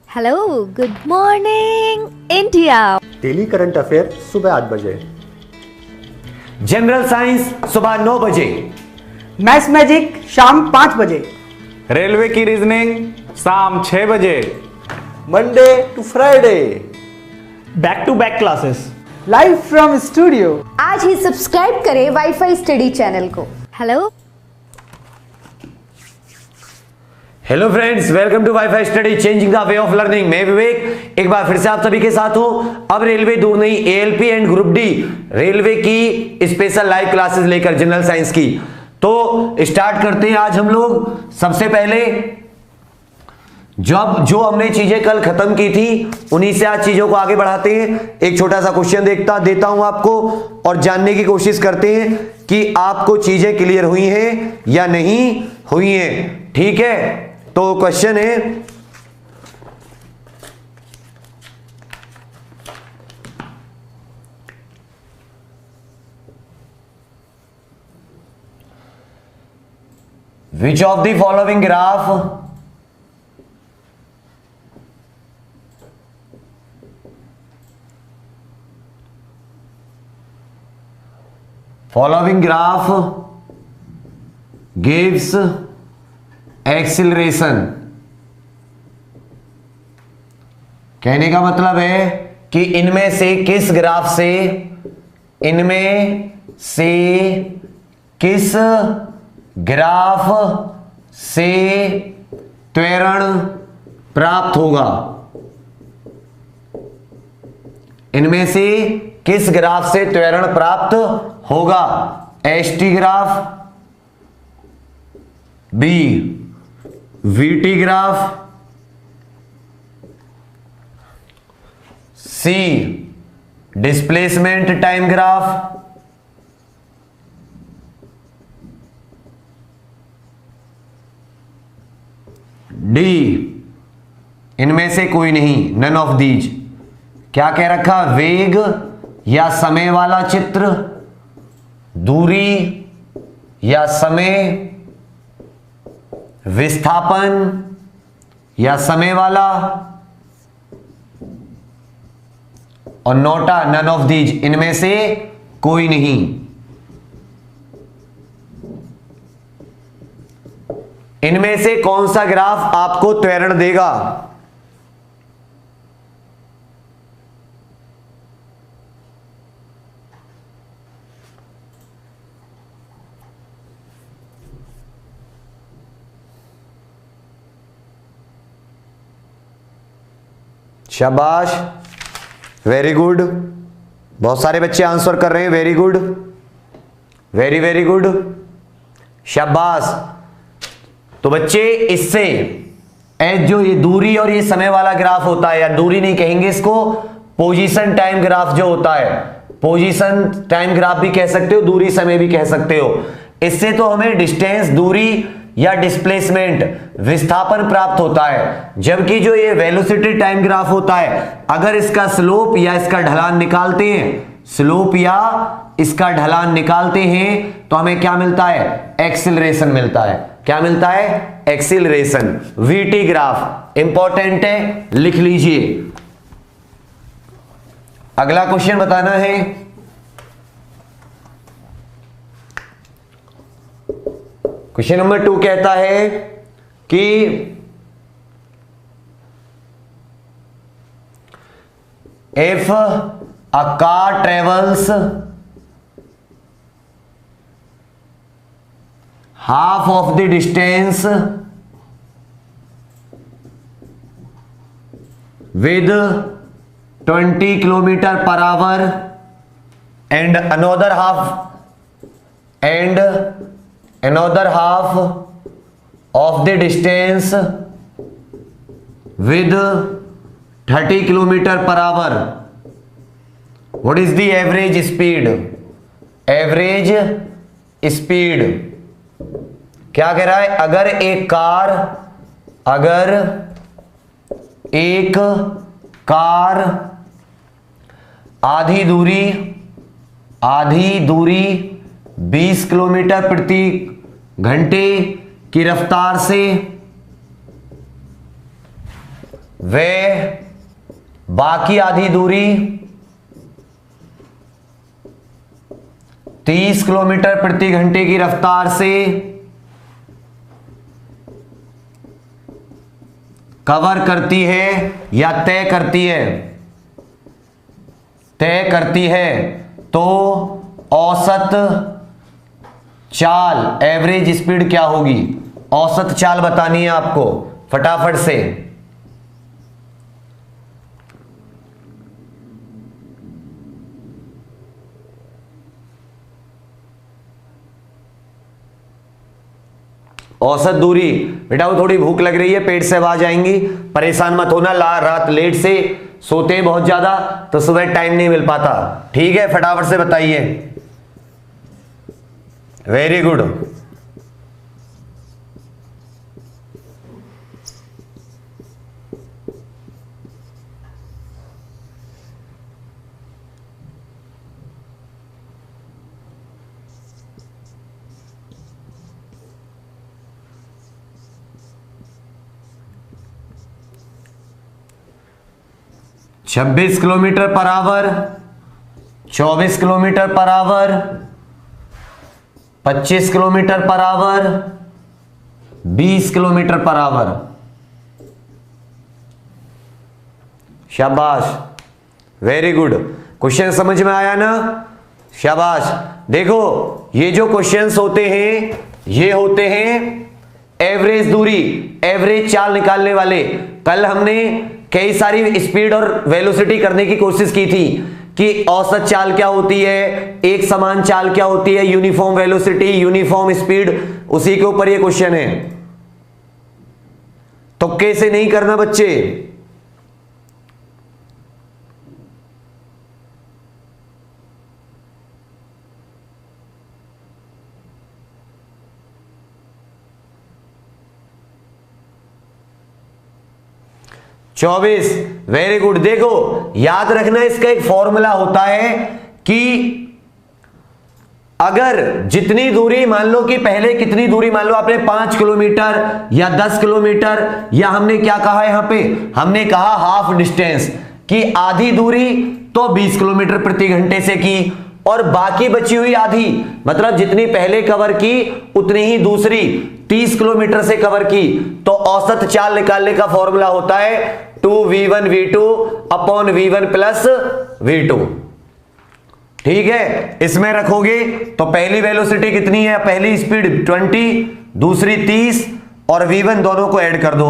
Hello, good morning India. Daily current affair सुबह 8 बजे। General science सुबह 9 बजे। मैथ्स मैजिक शाम 5 बजे। रेलवे की रीजनिंग शाम 6 बजे। Monday to Friday back to back classes live from studio. आज ही सब्सक्राइब करें वाईफाई स्टडी चैनल को। Hello hello friends, welcome to WiFi Study changing the way of learning. मैं विवेक एक बार फिर से आप सभी के साथ हूं। अब रेलवे दो नई ALP and group D railway की स्पेशल लाइव क्लासेस लेकर जनरल साइंस की। तो स्टार्ट करते हैं आज हम लोग। सबसे पहले जो हमने चीजें कल खत्म की थी उन्हीं से आज चीजों को आगे बढ़ाते हैं। एक छोटा सा क्वेश्चन देता हूं आपको और जानने की कोशिश करते हैं कि आपको चीजें क्लियर हुई हैं या नहीं हुई हैं। ठीक है, तो क्वेश्चन है which of the following graph gives acceleration. कहने का मतलब है कि इनमें से किस ग्राफ से त्वरण प्राप्त होगा। इनमें से किस ग्राफ से त्वरण प्राप्त होगा? ST graph, B VT graph, C displacement time graph, D इनमें से कोई नहीं, नन ऑफ दीज। क्या कह रखा? वेग या समय वाला चित्र, दूरी या समय, विस्थापन या समय वाला, और नोटा नन ऑफ दीज, इनमें से कोई नहीं। इनमें से कौन सा ग्राफ आपको त्वरण देगा? शाबाश, वेरी गुड। बहुत सारे बच्चे आंसर कर रहे हैं। Very good, very very good, शाबाश। तो बच्चे इससे जो ये दूरी और ये समय वाला ग्राफ होता है, या दूरी नहीं कहेंगे इसको, पोजीशन टाइम ग्राफ जो होता है, पोजीशन टाइम ग्राफ भी कह सकते हो, दूरी समय भी कह सकते हो। इससे तो हमें डिस्टेंस, दूरी या डिस्प्लेसमेंट, विस्थापन प्राप्त होता है। जबकि जो ये वेलोसिटी टाइम ग्राफ होता है, अगर इसका स्लोप या इसका ढलान निकालते हैं, स्लोप या इसका ढलान निकालते हैं, तो हमें क्या मिलता है? एक्सीलरेशन मिलता है। क्या मिलता है? एक्सीलरेशन। वीटी ग्राफ इंपॉर्टेंट है, लिख लीजिए। अगला क्वेश्चन बताना है। क्वेश्चन नंबर 2 कहता है कि if a car travels half of the distance with 20 kilometer per hour and another half of the distance with 30 kilometer per hour, what is the average speed? Average speed क्या कह रहा है? अगर एक car आधी दूरी 20 किलोमीटर प्रति घंटे की रफ्तार से वे बाकी आधी दूरी 30 किलोमीटर प्रति घंटे की रफ्तार से कवर करती है या तय करती है तो औसत चाल एवरेज स्पीड क्या होगी? औसत चाल बतानी है आपको फटाफट से। औसत दूरी, बेटा वो थोड़ी भूख लग रही है, पेट से आवाज आएंगी, परेशान मत होना। रात लेट से सोते हैं बहुत ज्यादा तो सुबह टाइम नहीं मिल पाता, ठीक है? फटाफट से बताइए। Very good. छब्बीस kilometre per hour, 24 kilometre per hour, 25 kilometre per hour, 20 kilometre per hour. शाबाश, वेरी गुड। क्वेश्चन समझ में आया ना? शाबाश। देखो ये जो क्वेश्चंस होते हैं ये होते हैं एवरेज दूरी, एवरेज चाल निकालने वाले। कल हमने कई सारी स्पीड और वेलोसिटी करने की कोशिश की थी कि औसत चाल क्या होती है, एक समान चाल क्या होती है, यूनिफॉर्म वेलोसिटी, यूनिफॉर्म स्पीड, उसी के ऊपर ये क्वेश्चन है। तुक्के से नहीं करना बच्चे। चौबीस, वेरी गुड। देखो याद रखना इसका एक फॉर्मूला होता है कि अगर जितनी दूरी, मान लो कि पहले कितनी दूरी, मान लो आपने 5 किलोमीटर या 10 किलोमीटर, या हमने क्या कहा यहां पे, हमने कहा हाफ डिस्टेंस, कि आधी दूरी तो 20 किलोमीटर प्रति घंटे से की और बाकी बची हुई आधी, मतलब जितनी पहले कवर की उतनी ही दूसरी 30 किलोमीटर से कवर की, तो औसत चाल निकालने का फॉर्मूला होता है 2v1v2 upon v1 plus v2। ठीक है, इसमें रखोगे तो पहली वेलोसिटी कितनी है, पहली स्पीड 20, दूसरी 30 और v1 दोनों को ऐड कर दो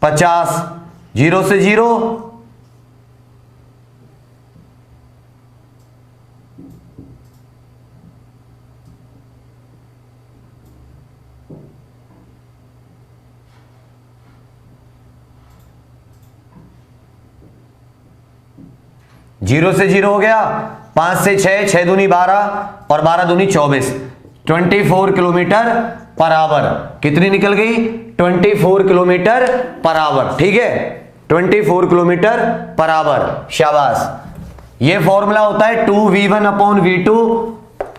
50, 0 से 0, जीरो से 0 हो गया, 5 से 6, 6 दूनी 12 और 12 दूनी 24, 24 किलोमीटर पर आवर। कितनी निकल गई? 24 किलोमीटर पर आवर। ठीक है, 24 किलोमीटर पर आवर। शाबाश। ये फॉर्मूला होता है 2v1 upon v2,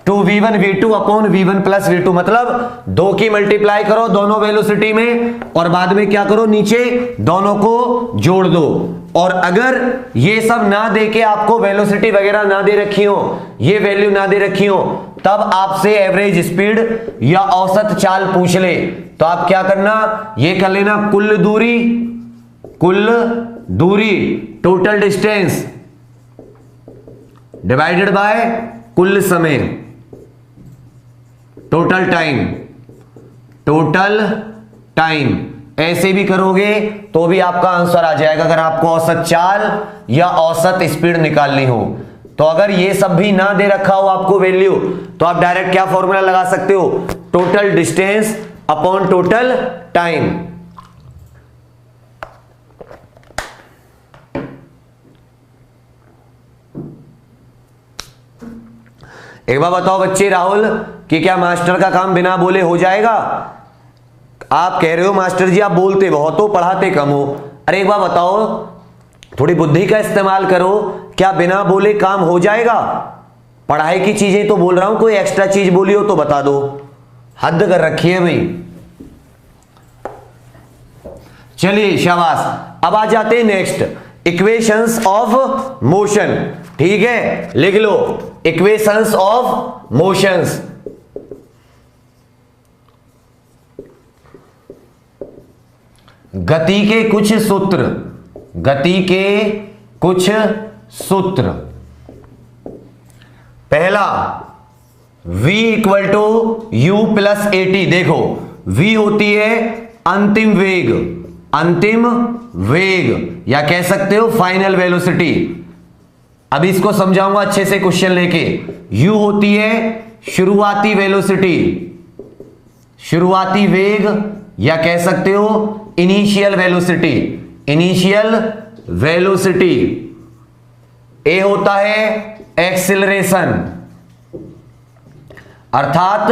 2v1v2 upon v1 plus v2, मतलब 2 की मल्टीप्लाई करो दोनों वेलोसिटी में और बाद में क्या करो, नीचे दोनों को जोड़ दो। और अगर ये सब ना दे के आपको वेलोसिटी वगैरह ना दे रखी हो, ये वैल्यू ना दे रखी हो, तब आपसे एवरेज स्पीड या औसत चाल पूछ ले, तो आप क्या करना, ये कर लेना कुल दूरी टोटल डिस्टेंस डिवाइडेड बाय कुल समय, टोटल टाइम। ऐसे भी करोगे तो भी आपका आंसर आ जाएगा अगर आपको औसत चाल या औसत स्पीड निकालनी हो। तो अगर ये सब भी ना दे रखा हो आपको वैल्यू, तो आप डायरेक्ट क्या फॉर्मूला लगा सकते हो, total distance upon total time. एक बार बताओ बच्चे, राहुल, कि क्या मास्टर का काम बिना बोले हो जाएगा? आप कह रहे हो मास्टर जी आप बोलते बहुत हो, पढ़ाते कम हो। अरे एक बार बताओ, थोड़ी बुद्धि का इस्तेमाल करो, क्या बिना बोले काम हो जाएगा? पढ़ाई की चीजें तो बोल रहा हूं, कोई एक्स्ट्रा चीज बोली हो तो बता दो। हद कर रखी है भाई। चलिए शाबाश। अब आ जाते हैं नेक्स्ट, इक्वेशंस ऑफ मोशन। ठीक है, लिख लो इक्वेशंस ऑफ मोशंस। गति के कुछ सूत्र, गति के कुछ सूत्र। पहला v equal to u plus a t. देखो v होती है अंतिम वेग, अंतिम वेग या कह सकते हो फाइनल वेलोसिटी। अब इसको समझाऊंगा अच्छे से क्वेश्चन लेके। u होती है शुरुआती वेलोसिटी, शुरुआती वेग या कह सकते हो initial velocity, initial velocity. a होता है एक्सिलरेशन अर्थात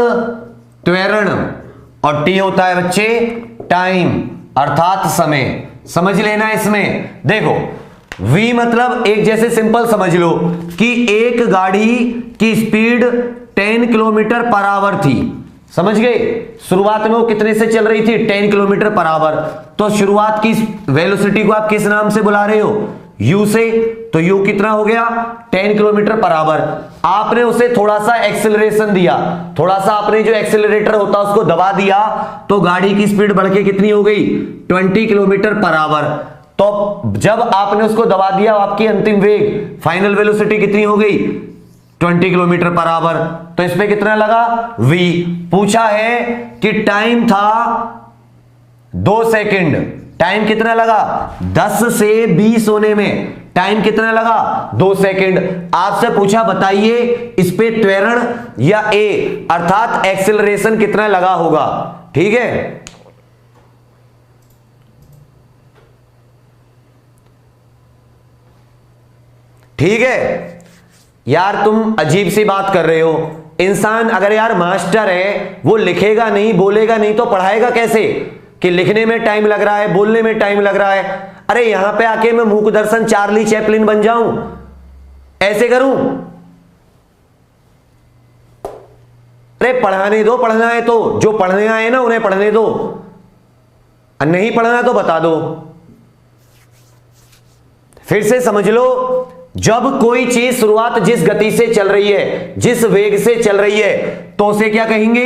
त्वरण, और t होता है बच्चे टाइम अर्थात समय। समझ लेना इसमें। देखो v मतलब एक जैसे सिंपल समझ लो कि एक गाड़ी की स्पीड 10 किलोमीटर पर आवर थी। समझ गए? शुरुआत में वो कितने से चल रही थी? 10 किलोमीटर पर आवर। तो शुरुआत की वेलोसिटी को आप किस नाम से बुला रहे हो? u से। तो u कितना हो गया? 10 किलोमीटर पर आवर। आपने उसे थोड़ा सा एक्सेलरेशन दिया, थोड़ा सा आपने जो एक्सेलरेटर होता उसको दबा दिया, तो गाड़ी की स्पीड बढ़ के कितनी हो गई? 20 किलोमीटर पर आवर। तो जब आपने उसको दबा दिया, आपकी अंतिम वेग फाइनल वेलोसिटी कितनी हो गई? 20 किलोमीटर पर आवर। तो इस पे कितना लगा? v। पूछा है कि टाइम था 2 सेकंड, टाइम कितना लगा? 10 से 20 होने में टाइम कितना लगा? 2 सेकंड। आपसे पूछा बताइए इस पे त्वरण या a अर्थात एक्सेलरेशन कितना लगा होगा। ठीक है, ठीक है यार, तुम अजीब सी बात कर रहे हो। इंसान अगर यार मास्टर है, वो लिखेगा नहीं, बोलेगा नहीं, तो पढ़ाएगा कैसे? कि लिखने में टाइम लग रहा है, बोलने में टाइम लग रहा है। अरे यहां पे आके मैं मूक दर्शन चार्ली चैपलिन बन जाऊं, ऐसे करूं? अरे पढ़ाने दो, पढ़ना है तो जो पढ़ने आए ना उन्हें पढ़ने दो, नहीं पढ़ना तो बता दो। फिर से समझ लो, जब कोई चीज शुरुआत जिस गति से चल रही है, जिस वेग से चल रही है, तो उसे क्या कहेंगे?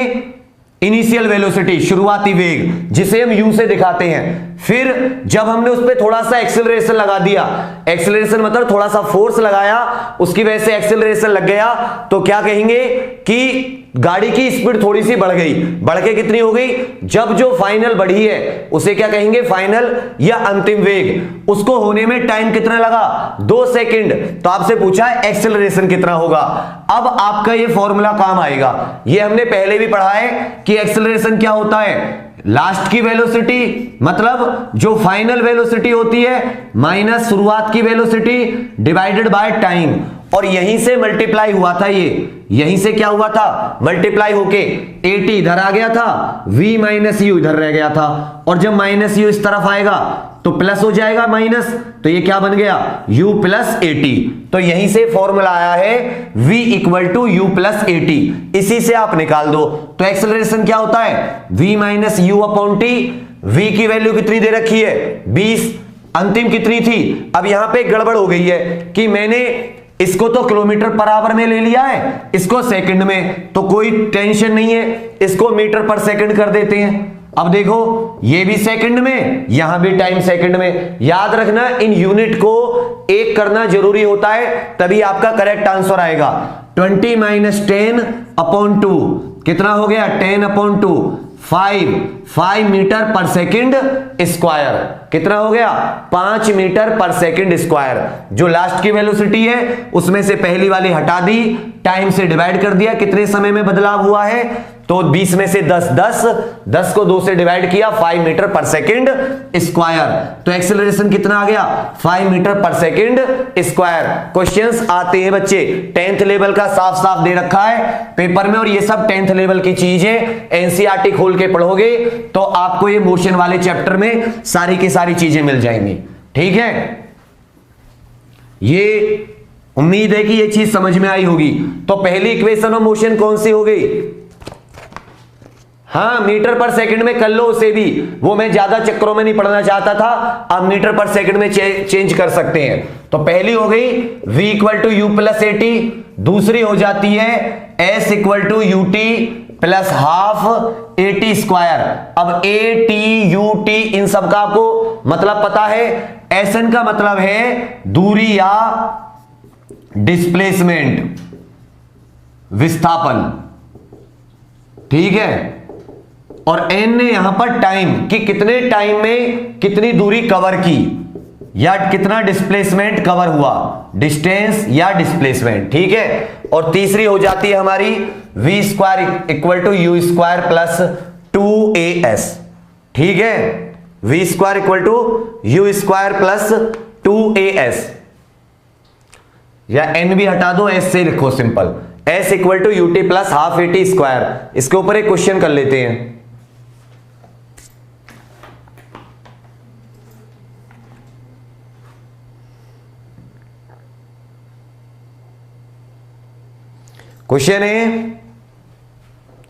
इनिशियल वेलोसिटी, शुरुआती वेग, जिसे हम u से दिखाते हैं। फिर जब हमने उस पर थोड़ा सा एक्सेलरेशन लगा दिया, एक्सेलरेशन मतलब थोड़ा सा फोर्स लगाया, उसकी वजह से एक्सेलरेशन लग गया, तो क्या कहेंगे? कि गाड़ी की स्पीड थोड़ी सी बढ़ गई। बढ़ के कितनी हो गई? जब जो फाइनल बढ़ी है उसे क्या कहेंगे? फाइनल या अंतिम वेग। उसको होने में टाइम कितना लगा? 2 सेकंड। तो आपसे पूछा है एक्सेलरेशन कितना होगा। अब आपका ये फॉर्मूला काम आएगा। ये हमने पहले भी पढ़ा है कि एक्सेलरेशन क्या होता है? लास्ट की वेलोसिटी मतलब जो फाइनल वेलोसिटी होती है माइनस शुरुआत की वेलोसिटी डिवाइडेड बाय टाइम। और यहीं से मल्टीप्लाई हुआ था, ये यहीं से क्या हुआ था? मल्टीप्लाई होके 80 इधर आ गया था, v माइनस यू इधर रह गया था। और जब माइनस यू इस तरफ आएगा तो प्लस हो जाएगा माइनस, तो ये क्या बन गया? u plus 80। तो यहीं से फॉर्मूला आया है v equal to u plus 80। इसी से आप निकाल दो। तो एक्सेलरेशन क्या होता है? v minus you upon T. v की वैल्यू कितनी दे रखी है? 20। अंतिम कितनी थी? अब यहां पे गड़बड़ हो गई है कि मैंने इसको तो किलोमीटर पर आवर में ले लिया है, इसको सेकंड में, तो कोई टेंशन नहीं है, इसको मीटर पर सेकंड कर देते हैं। अब देखो ये भी सेकंड में, यहां भी टाइम सेकंड में। याद रखना इन यूनिट को एक करना जरूरी होता है, तभी आपका करेक्ट आंसर आएगा। 20 माइनस 10 अपॉन 2 कितना हो गया? 10 अपॉन 2 5 मीटर पर सेकंड स्क्वायर। कितना हो गया? 5 मीटर पर सेकंड स्क्वायर। जो लास्ट की वेलोसिटी है उसमें से पहली वाली हटा दी, टाइम से डिवाइड कर दिया, कितने समय में बदलाव हुआ है? तो 20 में से 10 को 2 से डिवाइड किया, 5 मीटर पर सेकंड स्क्वायर। तो एक्सेलरेशन कितना आ गया? 5 मीटर पर सेकंड स्क्वायर। क्वेश्चंस आते हैं बच्चे, 10th लेवल का साफ साफ दे रखा है पेपर में, और ये सब 10th लेवल की चीज है। एनसीईआरटी खोल के पढ़ोगे तो आपको ये मोशन वाले चैप्टर में सारी की सारी चीजें मिल जाएंगी। ठीक है, ये उम्मीद है कि ये चीज समझ में आई होगी। तो पहली इक्वेशन ऑफ मोशन कौन सी हो गई? हाँ, मीटर पर सेकंड में कर लो उसे भी, वो मैं ज्यादा चक्करों में नहीं पढ़ना चाहता था। आप मीटर पर सेकंड में चेंज कर सकते हैं। तो पहली हो गई v equal to u plus a t, दूसरी हो जाती है s equal to u t plus half a t square. अब ए टी यू टी इन सब का आपको मतलब पता है। एस एन का मतलब है दूरी या डिस्प्लेसमेंट, विस्थापन, ठीक है। और एन ने यहां पर टाइम कि कितने टाइम में कितनी दूरी कवर की या कितना डिस्प्लेसमेंट कवर हुआ, डिस्टेंस या डिस्प्लेसमेंट, ठीक है। और तीसरी हो जाती है हमारी v square equal to u square plus 2as, ठीक है। V square equal to u square plus 2as, या एन भी हटा दो, एस से लिखो simple, s equal to u t plus half a t square. इसके ऊपर एक क्वेश्चन कर लेते हैं। क्वेश्चन है,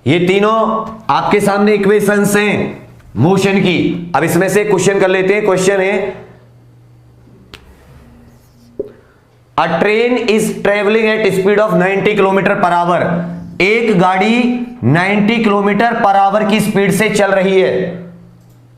ये तीनों आपके सामने इक्वेशंस हैं मोशन की। अब इसमें से क्वेश्चन कर लेते हैं। क्वेश्चन है, अ train is travelling at speed of 90 kilometre per our. एक गाड़ी 90 किलोमीटर पर आवर की स्पीड से चल रही है।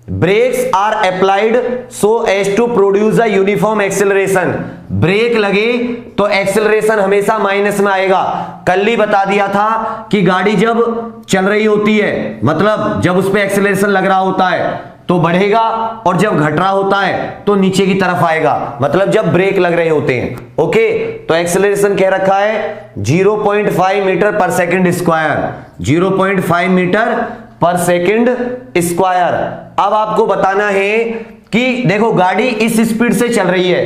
Brakes are applied so as to produce a uniform acceleration. Brake लगे तो एक्सेलरेशन हमेशा माइनस में आएगा। कल ही बता दिया था कि गाड़ी जब चल रही होती है, मतलब जब उस पर एक्सेलरेशन लग रहा होता है तो बढ़ेगा, और जब घट रहा होता है तो नीचे की तरफ आएगा, मतलब जब ब्रेक लग रहे होते हैं। ओके, तो एक्सेलरेशन कह रखा है 0.5 मीटर पर सेकंड स्क्वायर, 0.5 मीटर पर सेकंड स्क्वायर। अब आपको बताना है कि देखो गाड़ी इस स्पीड से चल रही है,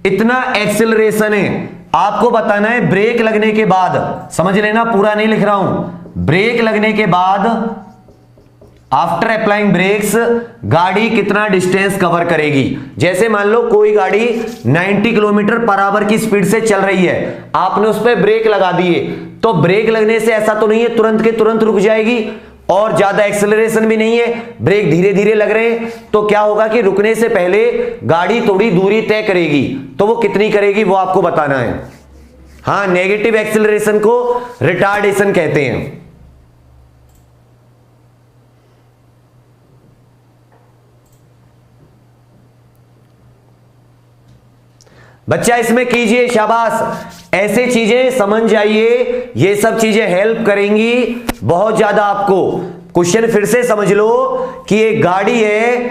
इतना एक्सेलरेशन है। आपको बताना है ब्रेक लगने के बाद, समझ लेना पूरा नहीं लिख रहा हूं, ब्रेक लगने के बाद आफ्टर अप्लाइंग ब्रेक्स गाड़ी कितना डिस्टेंस कवर करेगी। जैसे मान लो कोई गाड़ी 90 किलोमीटर पर आवर की स्पीड से चल रही है, आपने उस पर ब्रेक लगा दिए, तो ब्रेक लगने से ऐसा तो नहीं है तुरंत के तुरंत रुक जाएगी, और ज्यादा एक्सेलरेशन भी नहीं है, ब्रेक धीरे धीरे लग रहे हैं। तो क्या होगा कि रुकने से पहले गाड़ी थोड़ी दूरी तय करेगी, तो वो कितनी करेगी वो आपको बताना है। हाँ, नेगेटिव एक्सेलरेशन को रिटार्डेशन कहते हैं। बच्चा इसमें कीजिए, शाबाश, ऐसे चीजें समझ जाइए, ये सब चीजें हेल्प करेंगी बहुत ज्यादा आपको। क्वेश्चन फिर से समझ लो कि एक गाड़ी है,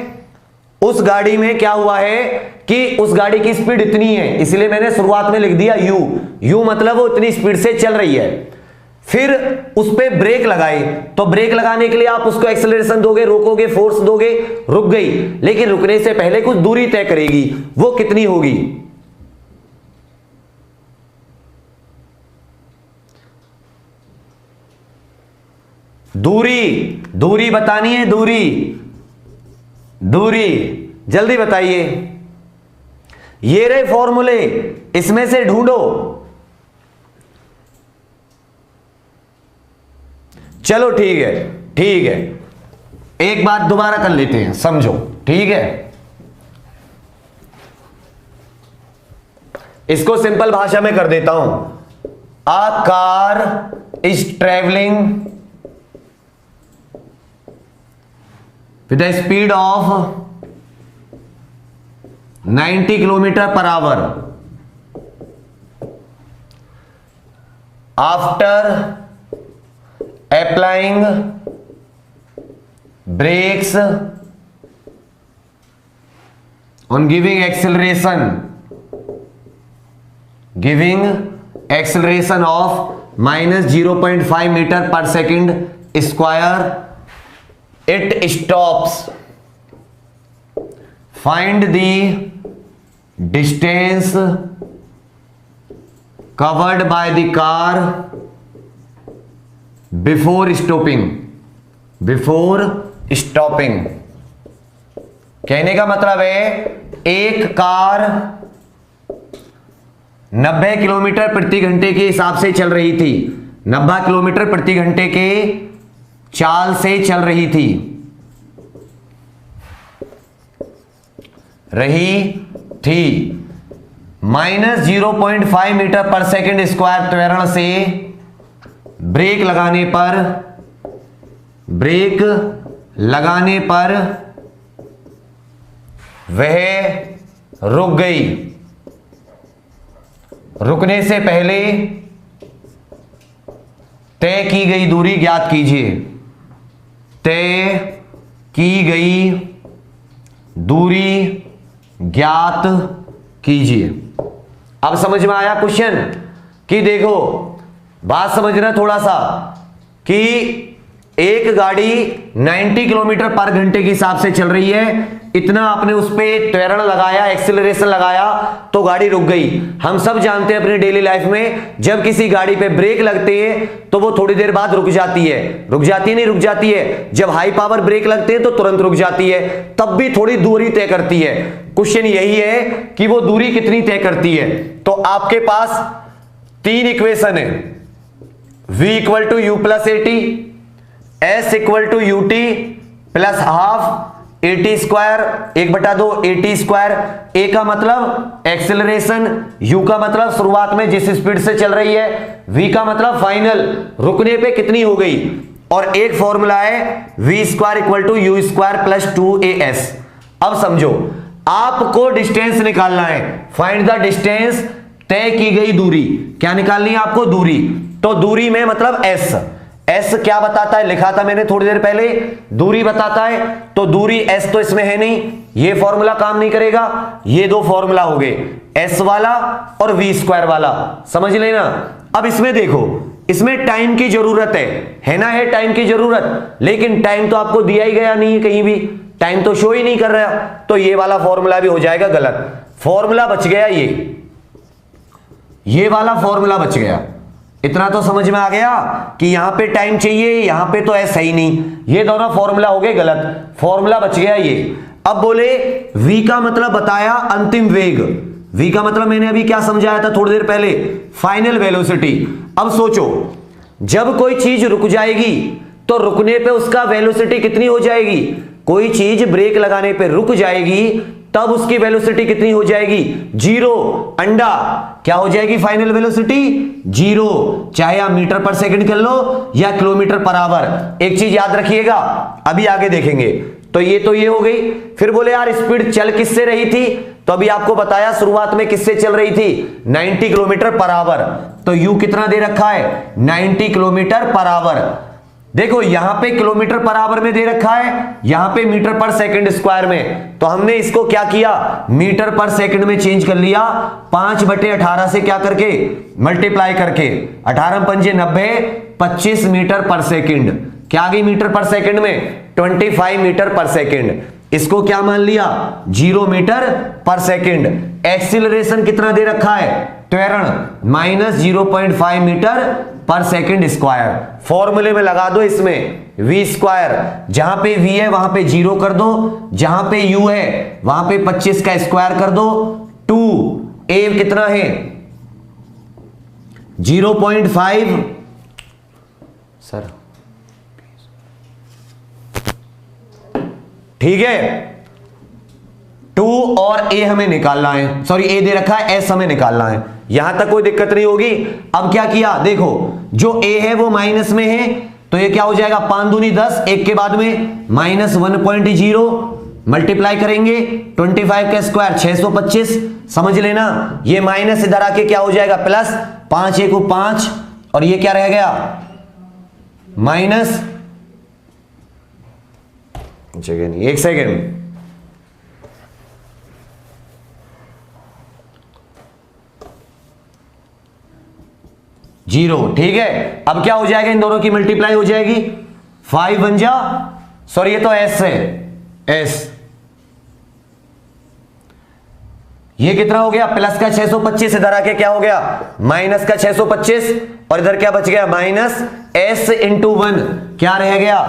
उस गाड़ी में क्या हुआ है कि उस गाड़ी की स्पीड इतनी है, इसलिए मैंने शुरुआत में लिख दिया यू, यू मतलब वो इतनी स्पीड से चल रही है। फिर उस पे ब्रेक लगाए, तो ब्रेक लगाने के लिए आप उसको एक्सेलरेशन दोगे, रोकोगे, फोर्स दोगे, रुक गई, लेकिन रुकने से पहले कुछ दूरी तय करेगी, वो कितनी होगी। दूरी बतानी है, दूरी जल्दी बताइए। ये रहे फॉर्मूले, इसमें से ढूंढो। चलो ठीक है, एक बात दोबारा कर लेते हैं, समझो, ठीक है। इसको सिंपल भाषा में कर देता हूं। A car is travelling with a speed of 90 kilometer per hour. After applying brakes on giving acceleration of minus 0.5 meter per second square, it stops. Find the distance covered by the car before stopping. कहने का मतलब है एक car 90 kilometre प्रति घंटे के हिसाब से चल रही थी, 90 किलोमीटर प्रति घंटे के चाल से चल रही थी, -0.5 मीटर पर सेकंड स्क्वायर त्वरण से ब्रेक लगाने पर वह रुक गई। रुकने से पहले तय की गई दूरी ज्ञात कीजिए। तय की गई दूरी ज्ञात कीजिए। अब समझ में आया क्वेश्चन? कि देखो बात समझना थोड़ा सा, कि एक गाड़ी 90 किलोमीटर पर घंटे के हिसाब से चल रही है, इतना आपने उस पर त्वरण लगाया, एक्सीलरेशन लगाया, तो गाड़ी रुक गई। हम सब जानते हैं अपनी डेली लाइफ में, जब किसी गाड़ी पे ब्रेक लगते हैं तो वो थोड़ी देर बाद रुक जाती है। रुक जाती है, नहीं रुक जाती है? जब हाई पावर ब्रेक लगते हैं तो तुरंत रुक जाती है, तब भी थोड़ी दूरी तय करती है। क्वेश्चन यही है कि वो दूरी कितनी तय करती है। तो आपके पास 3 इक्वेशन है, v equal to u plus at, s equal to u t plus half at square 1/2 at square. A का मतलब एक्सेलरेशन, यू का मतलब शुरुआत में जिस स्पीड से चल रही है, v का मतलब फाइनल रुकने पे कितनी हो गई, और एक फॉर्मूला है v square equal to u square plus 2as। अब समझो, आपको डिस्टेंस निकालना है, फाइंड द डिस्टेंस, तय की गई दूरी। क्या निकालनी है आपको? दूरी। तो दूरी में मतलब s क्या बताता है, लिखा था मैंने थोड़ी देर पहले, दूरी बताता है। तो दूरी s तो इसमें है नहीं, ये फॉर्मूला काम नहीं करेगा। ये 2 फॉर्मूला हो गए, s वाला और v स्क्वायर वाला, समझ लेना। अब इसमें देखो, इसमें टाइम की जरूरत है ना, है टाइम की जरूरत, लेकिन टाइम तो आपको दिया ही गया नहीं है, कहीं भी टाइम तो शो ही नहीं कर रहा, तो ये वाला फॉर्मूला भी हो जाएगा गलत। फॉर्मूला बच गया ये वाला फॉर्मूला बच गया। इतना तो समझ में आ गया कि यहां पे टाइम चाहिए, यहां पे तो ऐसा ही नहीं, ये दोनों फॉर्मूला हो गए गलत, फॉर्मूला बच गया ये। अब बोले v का मतलब बताया अंतिम वेग, v का मतलब मैंने अभी क्या समझाया था थोड़ी देर पहले, फाइनल वेलोसिटी। अब सोचो, जब कोई चीज रुक जाएगी तो रुकने पे उसका वेलोसिटी कितनी हो जाएगी? कोई चीज ब्रेक लगाने पे रुक जाएगी तब उसकी वेलोसिटी कितनी हो जाएगी? 0। अंडा क्या हो जाएगी फाइनल वेलोसिटी? 0, चाहे आप मीटर पर सेकंड कर लो या किलोमीटर पर आवर। एक चीज याद रखिएगा, अभी आगे देखेंगे। तो ये हो गई। फिर बोले यार स्पीड चल किससे रही थी? तो अभी आपको बताया शुरुआत में किससे चल रही थी, 90 किलोमीटर पर आवर। तो यू कितना दे रखा है? 90 किलोमीटर पर आवर। देखो यहां पे किलोमीटर पर आवर में दे रखा है, यहां पे मीटर पर सेकंड स्क्वायर में, तो हमने इसको क्या किया, मीटर पर सेकंड में चेंज कर लिया। 5/18 से क्या करके मल्टीप्लाई करके, 18 पंजे 90, 25 मीटर पर सेकंड। क्या आ गई मीटर पर सेकंड में? 25 मीटर पर सेकंड। इसको क्या मान लिया? 0 मीटर पर सेकंड। एक्सीलरेशन कितना दे रखा है? त्वरण -0.5 मीटर पर सेकंड स्क्वायर। फॉर्मूले में लगा दो इसमें v स्क्वायर, जहां पे v है वहां पे 0 कर दो, जहां पे u है वहां पे 25 का स्क्वायर कर दो। 2a कितना है? 0.5 सर, ठीक है। 2 और a हमें निकालना है, सॉरी a दे रखा है, s हमें निकालना है। यहां तक कोई दिक्कत नहीं होगी। अब क्या किया, देखो जो a है वो माइनस में है, तो ये क्या हो जाएगा, 5 दूनी 10, एक के बाद में -1.0 मल्टीप्लाई करेंगे 25 का स्क्वायर 625। समझ लेना, ये माइनस इधर आके क्या हो जाएगा प्लस, 5 1 5, और ये क्या रह गया माइनस, जगह नहीं, एक सेकेंड, जीरो। ठीक है, अब क्या हो जाएगा, इन दोनों की मल्टीप्लाई हो जाएगी, 5 बन जा, सॉरी ये तो s है, s, ये कितना हो गया प्लस का 625, इधर आके क्या हो गया माइनस का 625, और इधर क्या बच गया माइनस s इंटू 1, क्या रह गया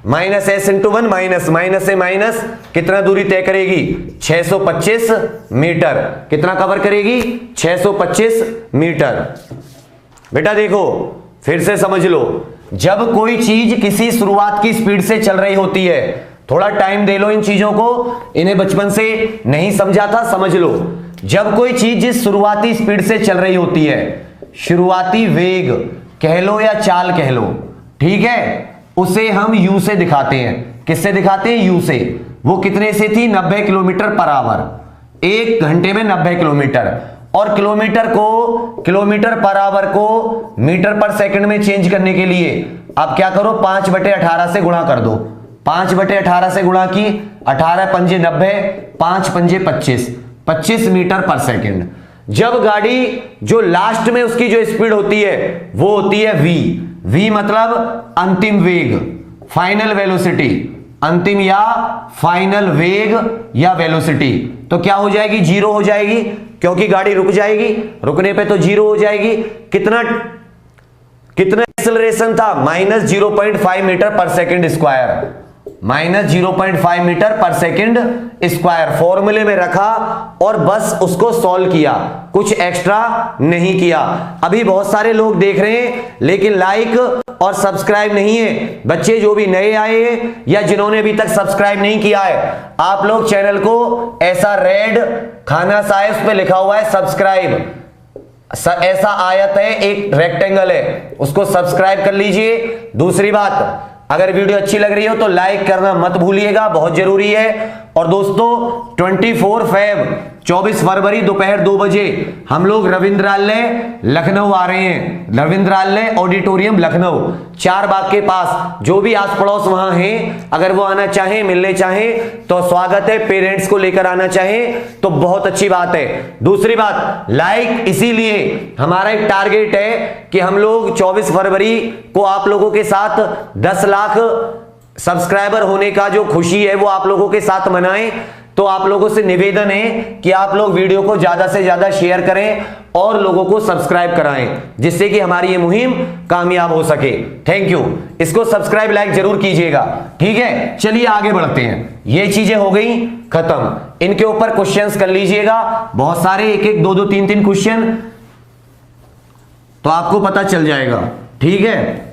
माइनस s इंटू 1, माइनस से माइनस कितना दूरी तय करेगी 625 मीटर, कितना कवर करेगी 625 मीटर। बेटा देखो फिर से समझ लो, जब कोई चीज किसी शुरुआत की स्पीड से चल रही होती है, थोड़ा टाइम दे लो इन चीजों को, इन्हें बचपन से नहीं समझा था, समझ लो। जब कोई चीज जिस शुरुआती स्पीड से चल रही होती है, शुरुआती वेग कह लो या चाल कह लो, ठीक है, उसे हम यू से दिखाते हैं। किससे दिखाते हैं? यू से। वो कितने से थी? 90 किलोमीटर पर आवर। 1 घंटे में 90 किलोमीटर। और किलोमीटर पर आवर को मीटर पर सेकंड में चेंज करने के लिए आप क्या करो? 5/18 से गुणा कर दो। 5/18 से गुणा की, 18 पंजे 90, 5 पंजे 25 मीटर पर सेकंड। जब गाड़ी जो लास्ट में उसकी जो स्पीड होती है वो होती है v मतलब अंतिम वेग, फाइनल वेलोसिटी, अंतिम या फाइनल वेग या वेलोसिटी, तो क्या हो जाएगी? 0 हो जाएगी, क्योंकि गाड़ी रुक जाएगी, रुकने पे तो 0 हो जाएगी। कितना एक्सेलरेशन था? -0.5 मीटर पर सेकंड स्क्वायर, -0.5 मीटर पर सेकंड स्क्वायर फॉर्मूले में रखा और बस उसको सॉल्व किया, कुछ एक्स्ट्रा नहीं किया। अभी बहुत सारे लोग देख रहे हैं लेकिन लाइक और सब्सक्राइब नहीं है। बच्चे जो भी नए आए हैं या जिन्होंने अभी तक सब्सक्राइब नहीं किया है, आप लोग चैनल को ऐसा रेड खाना सा है, उस पे लिखा हुआ है सब्सक्राइब, ऐसा आयत है, एक रेक्टेंगल है, उसको सब्सक्राइब कर लीजिए। दूसरी बात, अगर वीडियो अच्छी लग रही हो तो लाइक करना मत भूलिएगा, बहुत जरूरी है। और दोस्तों 24 फरवरी दोपहर 2 बजे हम लोग रविंद्रालय लखनऊ आ रहे हैं। रविंद्रालय ऑडिटोरियम लखनऊ, 4 बाग के पास। जो भी आस पड़ोस वहां हैं, अगर वो आना चाहें, मिलने चाहें तो स्वागत है। पेरेंट्स को लेकर आना चाहें तो बहुत अच्छी बात है। दूसरी बात, लाइक इसीलिए हमारा एक टारगेट है कि हम लोग 24 फरवरी को आप लोगों के साथ 10 लाख सब्सक्राइबर होने का जो खुशी है वो आप लोगों के साथ मनाएं। तो आप लोगों से निवेदन है कि आप लोग वीडियो को ज्यादा से ज्यादा शेयर करें और लोगों को सब्सक्राइब कराएं, जिससे कि हमारी ये मुहिम कामयाब हो सके। Thank you. इसको सब्सक्राइब लाइक जरूर कीजिएगा, ठीक है। चलिए आगे बढ़ते हैं। ये चीजें हो गई खत्म, इनके ऊपर क्वेश्चंस कर लीजिएगा, बहुत सारे, 1-1, 2-2, 3-3 क्वेश्चन, तो आपको पता चल जाएगा, ठीक है।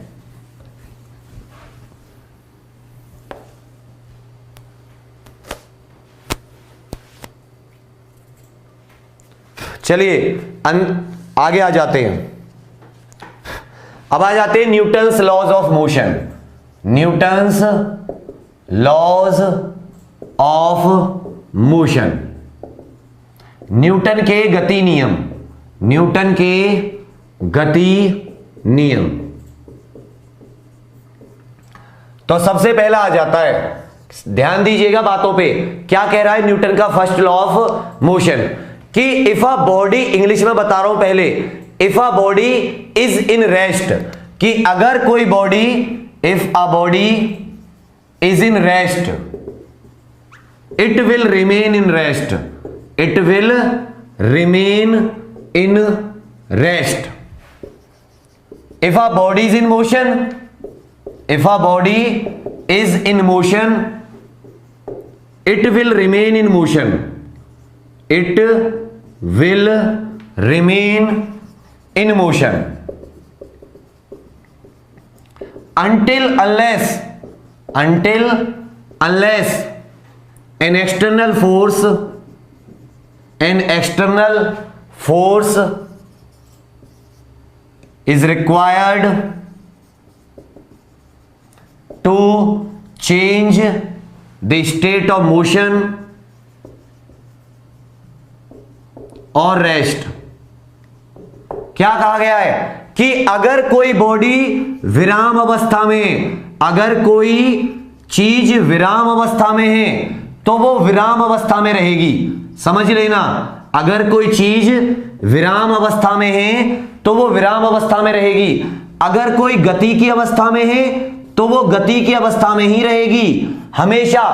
चलिए आगे आ जाते हैं। अब आ जाते हैं Newton's laws of motion. Newton's laws of motion, Newton के गति नियम, न्यूटन के गति नियम। तो सबसे पहला आ जाता है, ध्यान दीजिएगा बातों पे, क्या कह रहा है न्यूटन का फर्स्ट लॉ ऑफ मोशन, कि इफ अ बॉडी, इंग्लिश में बता रहा हूं पहले, if a body is in rest, कि अगर कोई body, if a body is in rest, it will remain in rest, it will remain in rest. If a body is in motion, if a body is in motion, it will remain in motion, it will remain in motion until unless an external force is required to change the state of motion और rest. क्या कहा गया है कि अगर कोई body विराम अवस्था में, अगर कोई चीज विराम अवस्था में है तो वो विराम अवस्था में रहेगी। समझ लेना, अगर कोई चीज विराम अवस्था में है तो वो विराम अवस्था में रहेगी, अगर कोई गति की अवस्था में है तो वो गति की अवस्था में ही रहेगी हमेशा।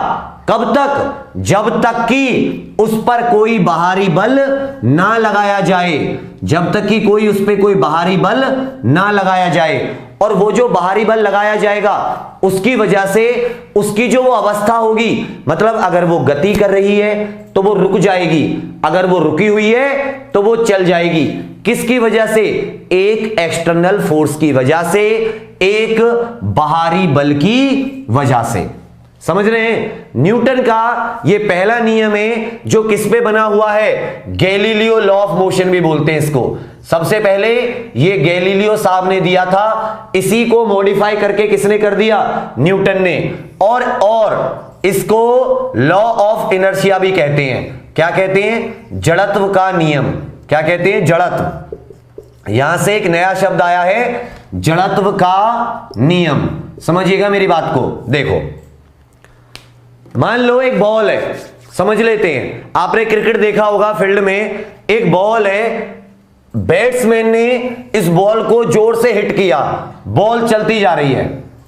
कब तक? जब तक कि उस पर कोई बाहरी बल ना लगाया जाए, जब तक कि कोई उस पर कोई बाहरी बल ना लगाया जाए। और वो जो बाहरी बल लगाया जाएगा उसकी वजह से उसकी जो वो अवस्था होगी, मतलब अगर वो गति कर रही है तो वो रुक जाएगी, अगर वो रुकी हुई है तो वो चल जाएगी। किसकी वजह से? एक एक्सटर्नल फोर्स की वजह से, एक बाहरी बल की वजह से। समझ रहे हैं? न्यूटन का ये पहला नियम है जो किस पे बना हुआ है? गैलीलियो लॉ ऑफ मोशन भी बोलते हैं इसको। सबसे पहले ये गैलीलियो साहब ने दिया था, इसी को मॉडिफाई करके किसने कर दिया? न्यूटन ने। और इसको लॉ ऑफ इनर्शिया भी कहते हैं। क्या कहते हैं? जड़त्व का नियम। क्या कहते हैं? जड़त्व। यहां से एक नया शब्द आया है, जड़त्व का नियम। समझिएगा मेरी बात को। देखो, मान लो एक बॉल है, समझ लेते हैं, आपने क्रिकेट देखा होगा, फील्ड में एक बॉल है, बैट्समैन ने इस बॉल को जोर से हिट किया, बॉल चलती जा रही है,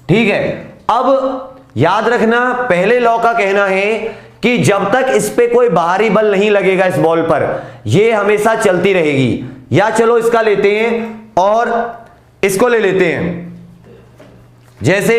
ठीक है। अब याद रखना, पहले लॉ का कहना है कि जब तक इस पे कोई बाहरी बल नहीं लगेगा इस बॉल पर, यह हमेशा चलती रहेगी। या चलो इसका लेते हैं और इसको ले लेते हैं। जैसे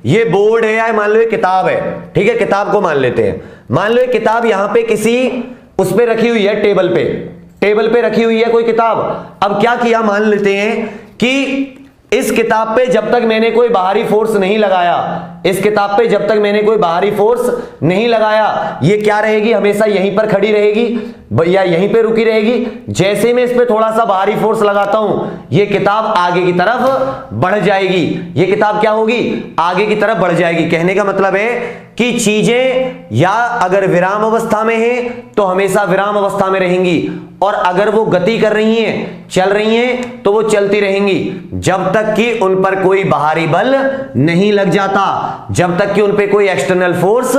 ये बोर्ड है या मान लो ये किताब है, ठीक है, किताब को मान लेते हैं। मान लो ये किताब यहां पे किसी उस पे रखी हुई है, टेबल पे रखी हुई है कोई किताब। अब क्या किया, मान लेते हैं कि इस किताब पे जब तक मैंने कोई बाहरी फोर्स नहीं लगाया, इस किताब पे जब तक मैंने कोई बाहरी फोर्स नहीं लगाया, ये क्या रहेगी? हमेशा यहीं पर खड़ी रहेगी या यहीं पे रुकी रहेगी। जैसे मैं इस पे थोड़ा सा बाहरी फोर्स लगाता हूं, ये किताब आगे की तरफ बढ़ जाएगी। ये किताब क्या होगी? आगे की तरफ बढ़ जाएगी। कहने का मतलब है कि चीजें या अगर विराम अवस्था में है तो हमेशा विराम अवस्था में रहेंगी, और अगर वो गति कर रही हैं, चल रही हैं, तो वो चलती रहेंगी जब तक कि उन पर कोई बाहरी बल नहीं लग जाता, जब तक कि उन पे कोई एक्सटर्नल फोर्स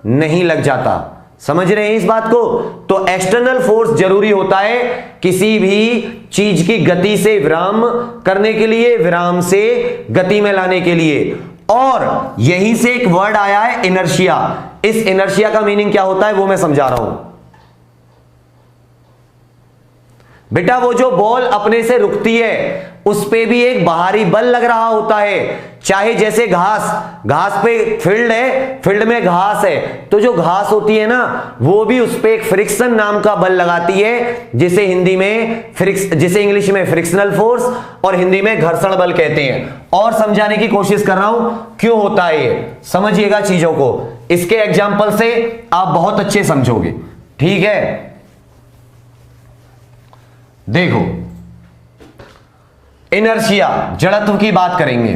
नहीं लग जाता। समझ रहे हैं इस बात को? तो एक्सटर्नल फोर्स जरूरी होता है किसी भी चीज की गति से विराम करने के लिए, विराम से गति में लाने के लिए। और यहीं से एक वर्ड आया है इनर्शिया। इस इनर्शिया का मीनिंग क्या होता है वो मैं समझा रहा हूं। बेटा, वो जो बॉल अपने से रुकती है उस पे भी एक बाहरी बल लग रहा होता है। चाहे जैसे घास पे फील्ड है, फील्ड में घास है, तो जो घास होती है ना, वो भी उस पे एक फ्रिक्शन नाम का बल लगाती है, जिसे इंग्लिश में फ्रिक्शनल फोर्स और हिंदी में घर्षण बल कहते हैं। और समझाने की कोशिश कर रहा हूं क्यों होता है ये, समझिएगा चीजों को। इसके एग्जाम्पल से आप बहुत अच्छे समझोगे, ठीक है। देखो, इनर्शिया, जड़त्व की बात करेंगे।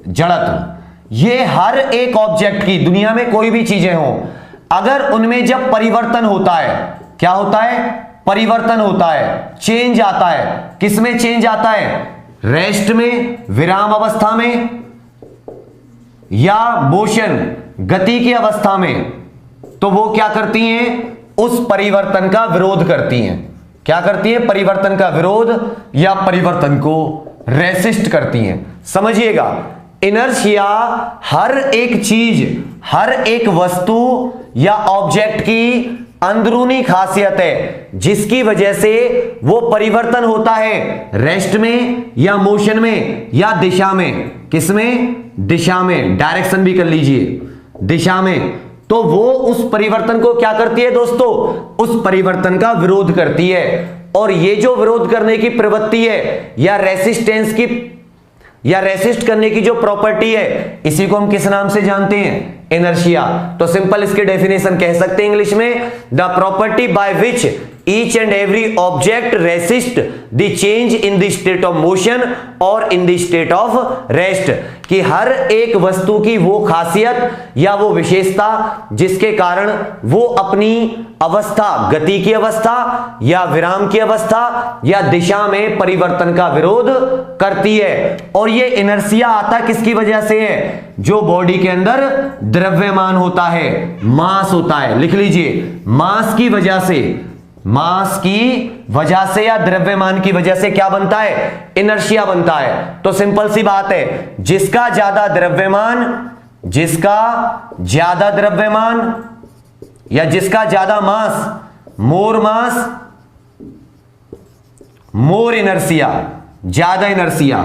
जड़त्व, ये हर एक ऑब्जेक्ट की, दुनिया में कोई भी चीजें हो, अगर उनमें जब परिवर्तन होता है, क्या होता है? परिवर्तन होता है, चेंज आता है। किसमें चेंज आता है? रेस्ट में, विराम अवस्था में, या मोशन, गति की अवस्था में, तो वो क्या करती हैं? उस परिवर्तन का विरोध करती हैं। क्या करती हैं? परिवर्तन का विरोध या परिवर्तन को रेसिस्ट करती हैं। समझिएगा, इनर्शिया हर एक चीज, हर एक वस्तु या ऑब्जेक्ट की अंदरूनी खासियत है, जिसकी वजह से वो परिवर्तन होता है रेस्ट में या मोशन में या दिशा में। किसमें? दिशा में। डायरेक्शन भी कर लीजिए, दिशा में। तो वो उस परिवर्तन को क्या करती है दोस्तों? उस परिवर्तन का विरोध करती है। और ये जो विरोध करने की प्रवृत्ति है या रेसिस्टेंस की या रेसिस्ट करने की जो प्रॉपर्टी है, इसी को हम किस नाम से जानते हैं? इनर्शिया। तो सिंपल इसके डेफिनेशन कह सकते हैं इंग्लिश में, the property by which each and every object resist the change in the state of motion और in the state of rest। कि हर एक वस्तु की वो खासियत या वो विशेषता जिसके कारण वो अपनी अवस्था, गति की अवस्था या विराम की अवस्था या दिशा में परिवर्तन का विरोध करती है। और ये इनर्शिया आता किसकी वजह से है? जो बॉडी के अंदर द्रव्यमान होता है, मास होता है। लिख लीजिए, मास की वजह से, मास की वजह से या द्रव्यमान की वजह से क्या बनता है? इनर्शिया बनता है। तो सिंपल सी बात है, जिसका ज्यादा द्रव्यमान या जिसका ज्यादा मास, मोर मास मोर इनर्शिया, ज्यादा इनर्शिया,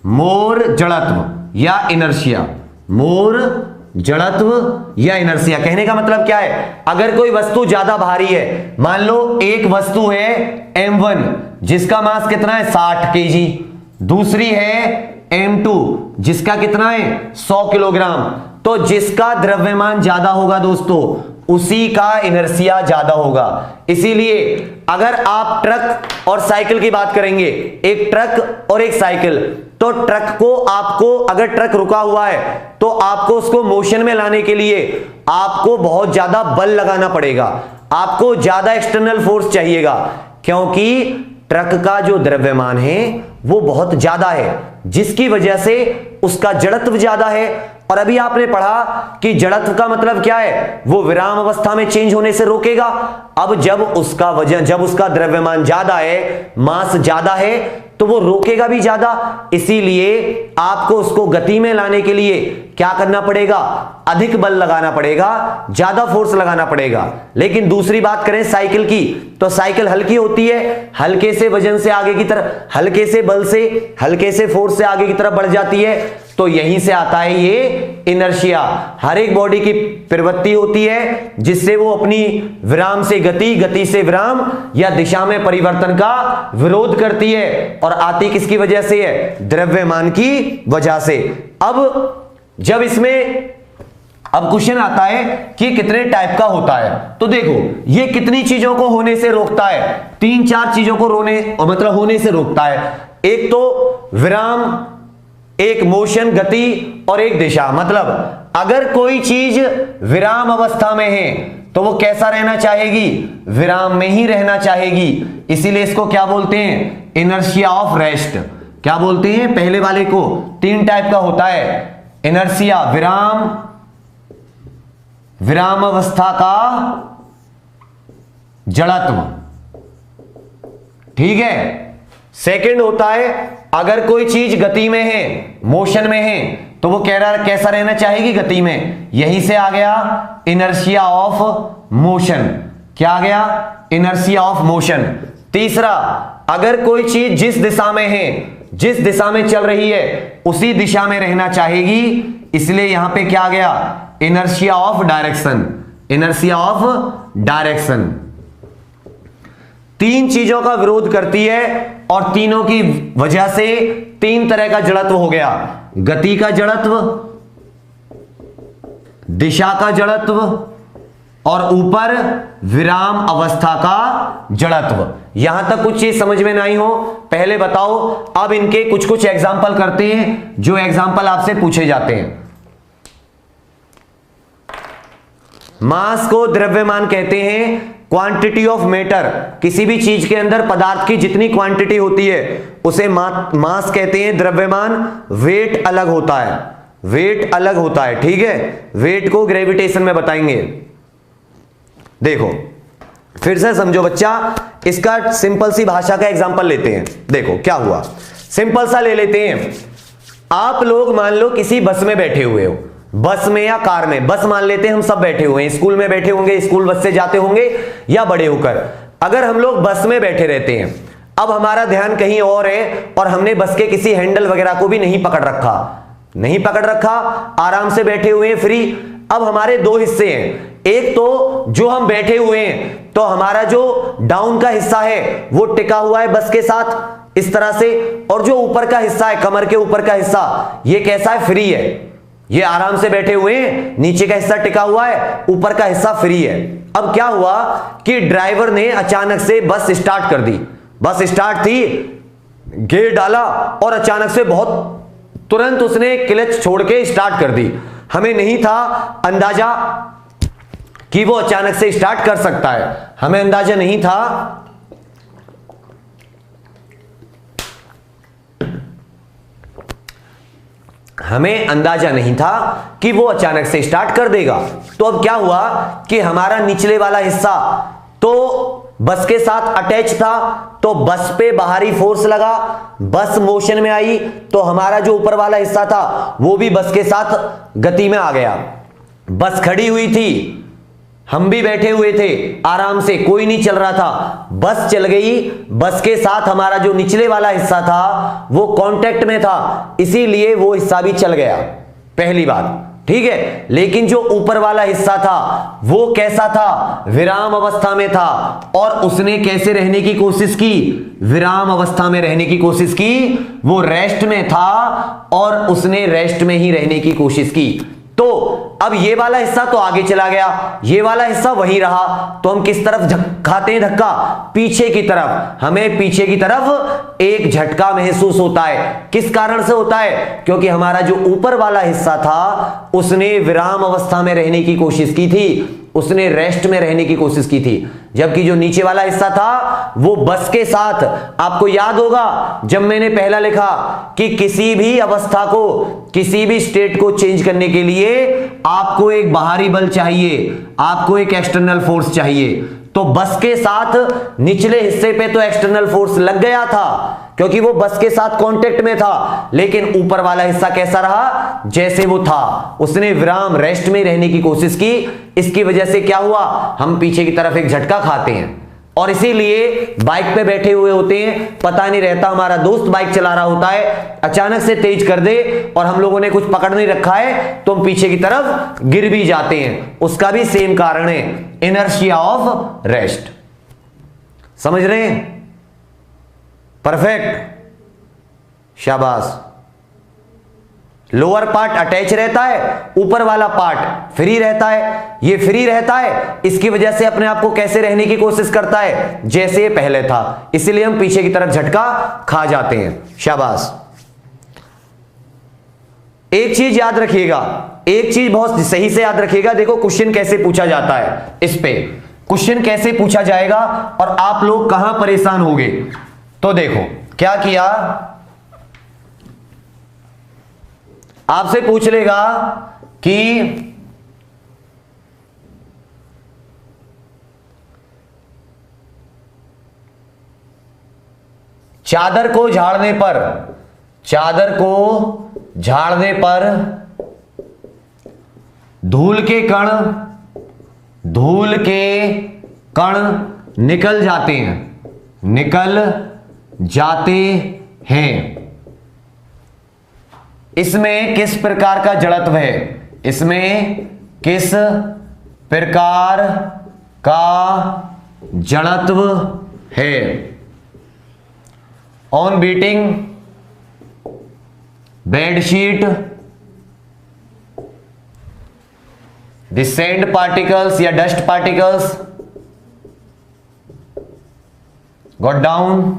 मोर जड़त्व या इनर्शिया, मोर जड़त्व या इनर्शिया। कहने का मतलब क्या है? अगर कोई वस्तु ज्यादा भारी है, मान लो एक वस्तु है m1, जिसका मास कितना है 60 केजी। दूसरी है M2 जिसका कितना है 100 किलोग्राम। तो जिसका द्रव्यमान ज्यादा होगा दोस्तों उसी का इनर्शिया ज्यादा होगा। इसीलिए अगर आप ट्रक और साइकिल की बात करेंगे, एक ट्रक और एक साइकिल, तो ट्रक को आपको, अगर ट्रक रुका हुआ है तो आपको उसको मोशन में लाने के लिए आपको बहुत ज्यादा बल लगाना पड़ेगा, आपको ज्यादा एक्सटर्नल फोर्स चाहिएगा, क्योंकि ट्रक का जो द्रव्यमान है वो बहुत ज्यादा है, जिसकी वजह से उसका जड़त्व ज्यादा है। और अभी आपने पढ़ा कि जड़त्व का मतलब क्या है, वो विराम अवस्था में चेंज होने से रोकेगा। अब जब उसका वजन, जब उसका द्रव्यमान ज्यादा है, मास ज्यादा है, तो वो रोकेगा भी ज्यादा। इसीलिए आपको उसको गति में लाने के लिए क्या करना पड़ेगा, अधिक बल लगाना पड़ेगा, ज्यादा फोर्स लगाना पड़ेगा। लेकिन दूसरी बात करें साइकिल की, तो साइकिल हल्की होती है, हल्के से वजन से आगे की तरफ, हल्के से बल से, हल्के से फोर्स से आगे की तरफ बढ़ जाती है। तो यहीं से आता है ये इनर्शिया। हर एक बॉडी की प्रवृत्ति होती है जिससे वो अपनी विराम से गति, गति से विराम या दिशा में परिवर्तन का विरोध करती है, और आती किसकी वजह से है, द्रव्यमान की वजह से। अब जब इसमें अब क्वेश्चन आता है कि कितने टाइप का होता है, तो देखो ये कितनी चीजों को होने से रोकता है, 3-4 चीजों को होने से रोकता है। एक तो विराम, एक मोशन गति, और एक दिशा। मतलब अगर कोई चीज विराम अवस्था में है तो वो कैसा रहना चाहेगी, विराम में ही रहना चाहेगी। इसीलिए इसको क्या बोलते हैं, इनर्शिया ऑफ रेस्ट। क्या बोलते हैं, पहले वाले को 3 टाइप का होता है, इनर्शिया विराम अवस्था का जड़त्व, ठीक है। सेकंड होता है अगर कोई चीज गति में है, मोशन में है, तो वो कैसा रहना चाहेगी, गति में। यहीं से आ गया इनर्शिया ऑफ मोशन। क्या आ गया, इनर्शिया ऑफ मोशन। तीसरा, अगर कोई चीज जिस दिशा में है, जिस दिशा में चल रही है, उसी दिशा में रहना चाहेगी, इसलिए यहां पे क्या आ गया, inertia of direction. Inertia of direction 3 चीजों का विरोध करती है, और तीनों की वजह से 3 तरह का जड़त्व हो गया, गति का जड़त्व, दिशा का जड़त्व, और ऊपर विराम अवस्था का जड़त्व। यहां तक कुछ चीज समझ में नहीं हो, पहले बताओ। अब इनके कुछ कुछ एग्जाम्पल करते हैं, जो एग्जाम्पल आपसे पूछे जाते हैं। मास को द्रव्यमान कहते हैं, क्वांटिटी ऑफ मैटर, किसी भी चीज के अंदर पदार्थ की जितनी क्वांटिटी होती है उसे मास कहते हैं, द्रव्यमान। वेट अलग होता है, वेट अलग होता है, ठीक है। वेट को ग्रेविटेशन में बताएंगे। देखो फिर से समझो बच्चा, इसका सिंपल सी भाषा का एग्जांपल लेते हैं। देखो क्या हुआ, सिंपल सा ले लेते हैं। आप लोग मान लो किसी बस में बैठे हुए हो, बस में या कार में, बस मान लेते हैं हम सब बैठे हुए हैं, स्कूल में बैठे होंगे, स्कूल बस से जाते होंगे या बड़े होकर। अगर हम लोग बस में बैठे रहते हैं, अब हमारा ध्यान कहीं और है और हमने बस के किसी हैंडल वगैरह को भी नहीं पकड़ रखा, आराम से बैठे हुए हैं, फ्री। अब हमारे 2 हिस्से हैं, एक तो जो हम बैठे हुए हैं तो हमारा जो डाउन का हिस्सा है वो टिका हुआ है बस के साथ इस तरह से, और जो ऊपर का हिस्सा है, कमर के ऊपर का हिस्सा, ये कैसा है, फ्री है। ये आराम से बैठे हुए हैं, नीचे का हिस्सा टिका हुआ है, ऊपर का हिस्सा फ्री है। अब क्या हुआ कि ड्राइवर ने अचानक से बस स्टार्ट कर दी, बस स्टार्ट थी, गियर डाला और अचानक से बहुत तुरंत उसने क्लच छोड़ के स्टार्ट कर दी। हमें नहीं था अंदाजा कि वो अचानक से स्टार्ट कर सकता है, हमें अंदाजा नहीं था कि वो अचानक से स्टार्ट कर देगा। तो अब क्या हुआ कि हमारा निचले वाला हिस्सा तो बस के साथ अटैच था, तो बस पे बाहरी फोर्स लगा, बस मोशन में आई, तो हमारा जो ऊपर वाला हिस्सा था वो भी बस के साथ गति में आ गया। बस खड़ी हुई थी, हम भी बैठे हुए थे आराम से, कोई नहीं चल रहा था, बस चल गई, बस के साथ हमारा जो निचले वाला हिस्सा था वो कांटेक्ट में था, इसीलिए वो हिस्सा भी चल गया, पहली बात। ठीक है, लेकिन जो ऊपर वाला हिस्सा था वो कैसा था, विराम अवस्था में था, और उसने कैसे रहने की कोशिश की, विराम अवस्था में रहने की कोशिश की, वो रेस्ट में था और उसने रेस्ट में ही रहने की कोशिश की। तो अब ये वाला हिस्सा तो आगे चला गया, ये वाला हिस्सा वहीं रहा, तो हम किस तरफ खाते हैं धक्का, पीछे की तरफ। हमें पीछे की तरफ एक झटका महसूस होता है। किस कारण से होता है, क्योंकि हमारा जो ऊपर वाला हिस्सा था उसने विराम अवस्था में रहने की कोशिश की थी, उसने रेस्ट में रहने की कोशिश की थी, जबकि जो नीचे वाला हिस्सा था वो बस के साथ। आपको याद होगा जब मैंने पहला लिखा कि किसी भी अवस्था को, किसी भी स्टेट को चेंज करने के लिए आपको एक बाहरी बल चाहिए, आपको एक एक्सटर्नल फोर्स चाहिए। तो बस के साथ निचले हिस्से पे तो एक्सटर्नल फोर्स लग गया था क्योंकि वो बस के साथ कांटेक्ट में था, लेकिन ऊपर वाला हिस्सा कैसा रहा, जैसे वो था, उसने विराम रेस्ट में रहने की कोशिश की। इसकी वजह से क्या हुआ, हम पीछे की तरफ एक झटका खाते हैं, और इसीलिए बाइक पे बैठे हुए होते हैं, पता नहीं रहता हमारा दोस्त बाइक चला रहा होता है, अचानक से तेज कर दे और हम लोगों ने कुछ पकड़ नहीं रखा है तो हम पीछे की तरफ गिर भी जाते हैं। उसका भी सेम कारण है, इनर्शिया ऑफ रेस्ट। समझ रहे हैं? परफेक्ट, शाबाश। लोअर पार्ट अटैच रहता है, ऊपर वाला पार्ट फ्री रहता है। ये फ्री रहता है, इसकी वजह से अपने आप को कैसे रहने की कोशिश करता है, जैसे ये पहले था, इसीलिए हम पीछे की तरफ झटका खा जाते हैं। शाबाश। एक चीज याद रखिएगा, एक चीज बहुत सही से याद रखिएगा। देखो क्वेश्चन कैसे पूछा जाता है, इस पे क्वेश्चन कैसे पूछा जाएगा और आप लोग कहां परेशान होंगे। तो देखो क्या किया, आपसे पूछ लेगा कि चादर को झाड़ने पर, चादर को झाड़ने पर धूल के कण, धूल के कण निकल जाते हैं, निकल जाते हैं। इसमें किस प्रकार का जड़त्व है, इसमें किस प्रकार का जड़त्व है। On beating bedsheet the sand particles या dust particles got down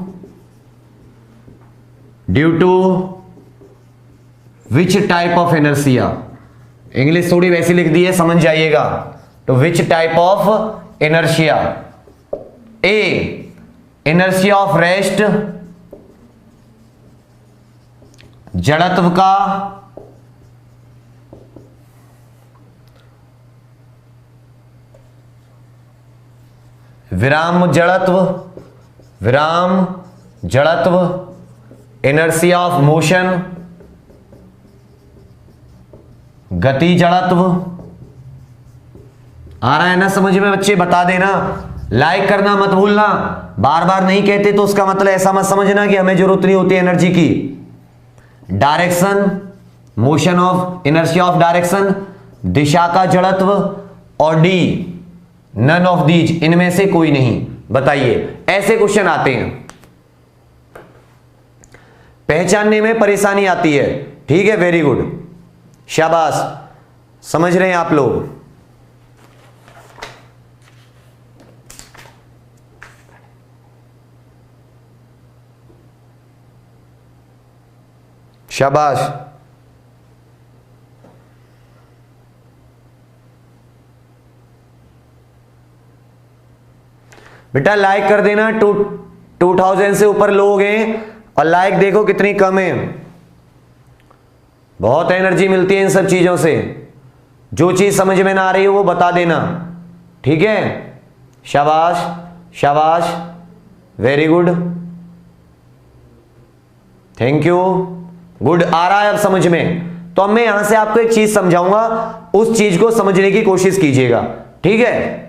due to which type of inertia. English थोड़ी वैसी लिख दी है, समझ जाइएगा। तो which type of inertia, A inertia of rest, जड़त्व का विराम जड़त्व, विराम जड़त्व, इनर्शिया ऑफ मोशन, गति जड़त्व। आ रहा है ना समझ में बच्चे? बता देना, लाइक करना मत भूलना। बार बार नहीं कहते तो उसका मतलब ऐसा मत समझना कि हमें जरूरत नहीं होती एनर्जी की। Direction, motion of, inertia of direction, दिशा का जड़त्व, और डी नन ऑफ दीज, इनमें से कोई नहीं। बताइए, ऐसे क्वेश्चन आते हैं, पहचानने में परेशानी आती है। ठीक है, वेरी गुड, शाबाश, समझ रहे हैं आप लोग। शाबाश। बेटा लाइक कर देना, 2000 से ऊपर लोग हैं और लाइक देखो कितनी कम है। बहुत एनर्जी मिलती है इन सब चीजों से। जो चीज समझ में ना आ रही हो वो बता देना, ठीक है? शाबाश शाबाश, very good, thank you, good. आ रहा है अब समझ में। तो अब मैं यहां से आपको एक चीज समझाऊंगा, उस चीज को समझने की कोशिश कीजिएगा, ठीक है?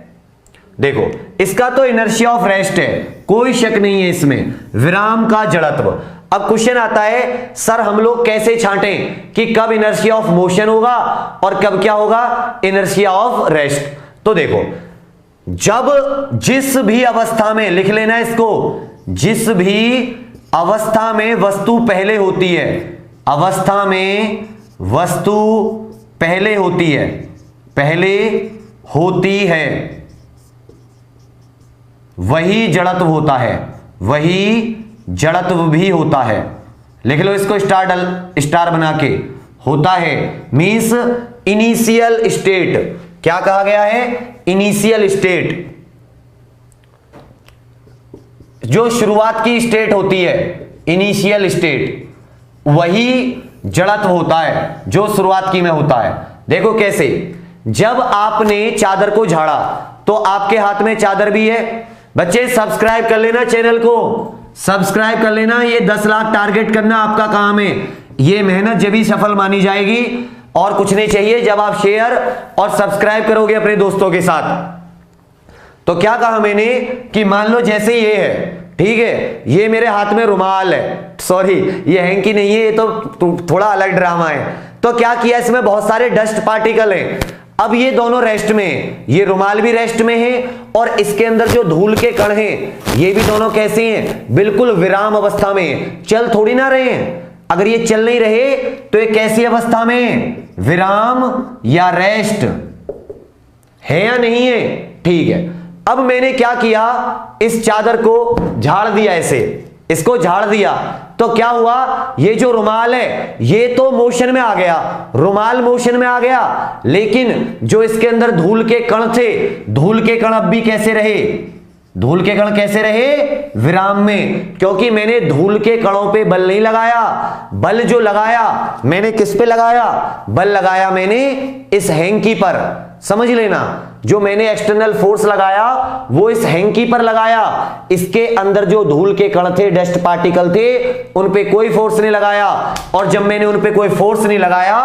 देखो, इसका तो इनर्शिया ऑफ रेस्ट है, कोई शक नहीं है इसमें, विराम का जड़त्व। अब क्वेश्चन आता है सर हम लोग कैसे छांटें कि कब इनर्शिया ऑफ मोशन होगा और कब क्या होगा, इनर्शिया ऑफ रेस्ट। तो देखो, जब जिस भी अवस्था में, लिख लेना इसको, जिस भी अवस्था में वस्तु पहले होती है, अवस्था में वस्तु पहले होती है, पहले होती है, वही जड़त्व होता है, वही जड़त्व भी होता है। लिख लो इसको स्टार बना के, होता है मींस इनिशियल स्टेट। क्या कहा गया है, इनिशियल स्टेट, जो शुरुआत की स्टेट होती है, इनिशियल स्टेट, वही जड़त्व होता है जो शुरुआत की में होता है। देखो कैसे, जब आपने चादर को झाड़ा तो आपके हाथ में चादर भी है। बच्चे सब्सक्राइब कर लेना चैनल को, सब्सक्राइब कर लेना, ये 10 लाख टारगेट करना आपका काम है। ये मेहनत जब ही सफल मानी जाएगी, और कुछ नहीं चाहिए, जब आप शेयर और सब्सक्राइब करोगे अपने दोस्तों के साथ। तो क्या कहा मैंने कि मान लो जैसे ये है, ठीक है, ये मेरे हाथ में रुमाल है, सॉरी ये हैंकी नहीं है, ये तो थोड़ा अलग ड्रामा है। तो क्या किया, इसमें बहुत सारे डस्ट पार्टिकल हैं। अब ये दोनों रेस्ट में हैं, ये रुमाल भी रेस्ट में है और इसके अंदर जो धूल के कण हैं ये भी दोनों कैसे हैं, बिल्कुल विराम अवस्था में, चल थोड़ी ना रहे हैं। अगर ये चल नहीं रहे तो ये कैसी अवस्था में, विराम या रेस्ट है या नहीं है, ठीक है। अब मैंने क्या किया, इस चादर को झाड़ दिया, ऐसे इसको झाड़ दिया, तो क्या हुआ, ये जो रुमाल है ये तो मोशन में आ गया, रुमाल मोशन में आ गया, लेकिन जो इसके अंदर धूल के कण थे, धूल के कण अब भी कैसे रहे, धूल के कण कैसे रहे, विराम में, क्योंकि मैंने धूल के कणों पे बल नहीं लगाया। बल जो लगाया मैंने किस पे लगाया, बल लगाया मैंने इस हैंकी पर, समझ लेना, जो मैंने एक्सटर्नल फोर्स लगाया वो इस हैंकी पर लगाया। इसके अंदर जो धूल के कण थे, डस्ट पार्टिकल थे, उन पे कोई फोर्स नहीं लगाया, और जब मैंने उन पे कोई फोर्स नहीं लगाया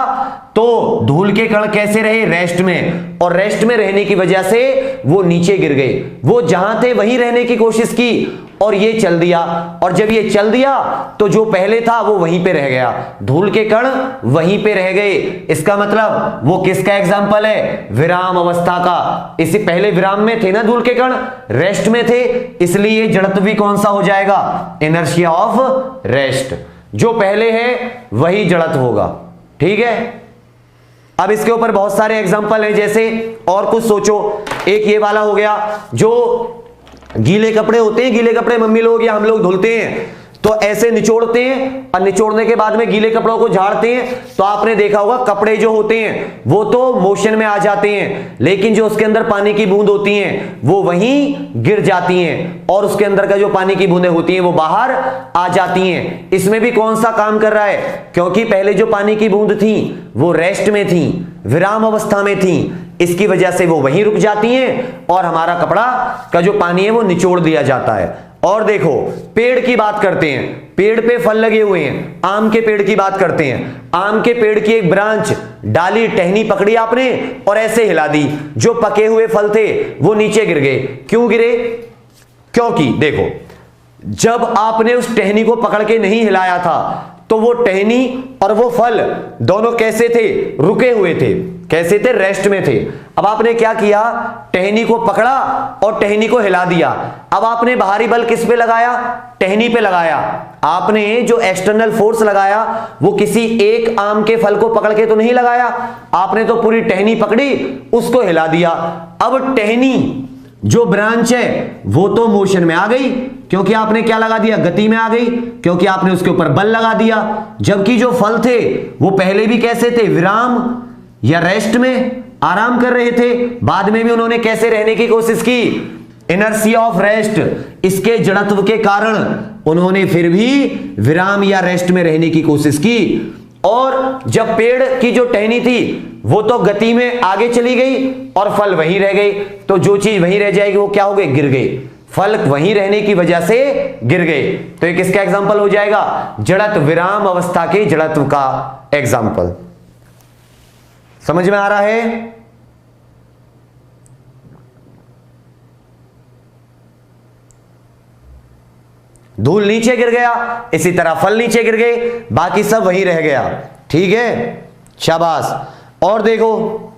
तो धूल के कण कैसे रहे, रेस्ट में, और रेस्ट में रहने की वजह से वो नीचे गिर गए। वो जहां थे वहीं रहने की कोशिश की और ये चल दिया, और जब ये चल दिया तो जो पहले था वो वहीं पे रह गया, धूल के कण वहीं पे रह गए। इसका मतलब वो किसका एग्जाम्पल है, विराम अवस्था का। इसी पहले विराम में थे ना धूल के कण, रेस्ट में थे, इसलिए जड़त्व भी कौन सा हो जाएगा, इनर्शिया ऑफ रेस्ट। जो पहले है वही जड़त्व होगा, ठीक है। अब इसके ऊपर बहुत सारे एग्जाम्पल हैं, जैसे और कुछ सोचो, एक ये वाला हो गया, जो गीले कपड़े होते हैं, गीले कपड़े मम्मी लोग या हम लोग धुलते हैं तो ऐसे निचोड़ते हैं, और निचोड़ने के बाद में गीले कपड़ों को झाड़ते हैं, तो आपने देखा होगा कपड़े जो होते हैं वो तो मोशन में आ जाते हैं, लेकिन जो उसके अंदर पानी की बूंद होती हैं वो वहीं गिर जाती हैं, और उसके अंदर का जो पानी की बूंदें होती हैं वो बाहर आ जाती हैं। इसमें भी कौन सा काम कर रहा है, क्योंकि पहले जो पानी की बूंद थी वो रेस्ट में थी, विराम अवस्था में थी, इसकी वजह से वो वहीं रुक जाती हैं और हमारा कपड़ा का जो पानी है वो निचोड़ दिया जाता है। और देखो, पेड़ की बात करते हैं, पेड़ पे फल लगे हुए हैं, आम के पेड़ की बात करते हैं, आम के पेड़ की एक ब्रांच, डाली, टहनी पकड़ी आपने और ऐसे हिला दी, जो पके हुए फल थे वो नीचे गिर गए। क्यों गिरे, क्योंकि देखो, जब आपने उस टहनी को पकड़ के नहीं हिलाया था तो वो टहनी और वो फल दोनों कैसे थे, रुके हुए थे, कैसे थे, रेस्ट में थे। अब आपने क्या किया, टहनी को पकड़ा और टहनी को हिला दिया। अब आपने बाहरी बल किस पे लगाया, टहनी पे लगाया। आपने जो एक्सटर्नल फोर्स लगाया वो किसी एक आम के फल को पकड़ के तो नहीं लगाया, आपने तो पूरी टहनी पकड़ी, उसको हिला दिया। अब टहनी जो ब्रांच है वो तो मोशन में आ गई, क्योंकि आपने क्या लगा दिया, गति में आ गई, क्योंकि आपने उसके ऊपर बल लगा दिया। जबकि जो फल थे वो पहले भी कैसे थे, विराम या रेस्ट में आराम कर रहे थे, बाद में भी उन्होंने कैसे रहने की कोशिश की, इनर्शिया ऑफ रेस्ट। इसके जड़त्व के कारण उन्होंने फिर भी विराम या रेस्ट में रहने की कोशिश की। और जब पेड़ की जो टहनी थी वो तो गति में आगे चली गई और फल वहीं रह गए, तो जो चीज वहीं रह जाएगी वो क्या हो गई, गिर गई, फल वहीं रहने की वजह से गिर गए। तो ये किसका एग्जाम्पल हो जाएगा, जड़त्व, विराम अवस्था के जड़त्व का एग्जाम्पल। समझ में आ रहा है। धूल नीचे गिर गया, इसी तरह फल नीचे गिर गए, बाकी सब वही रह गया। ठीक है, शाबाश। और देखो,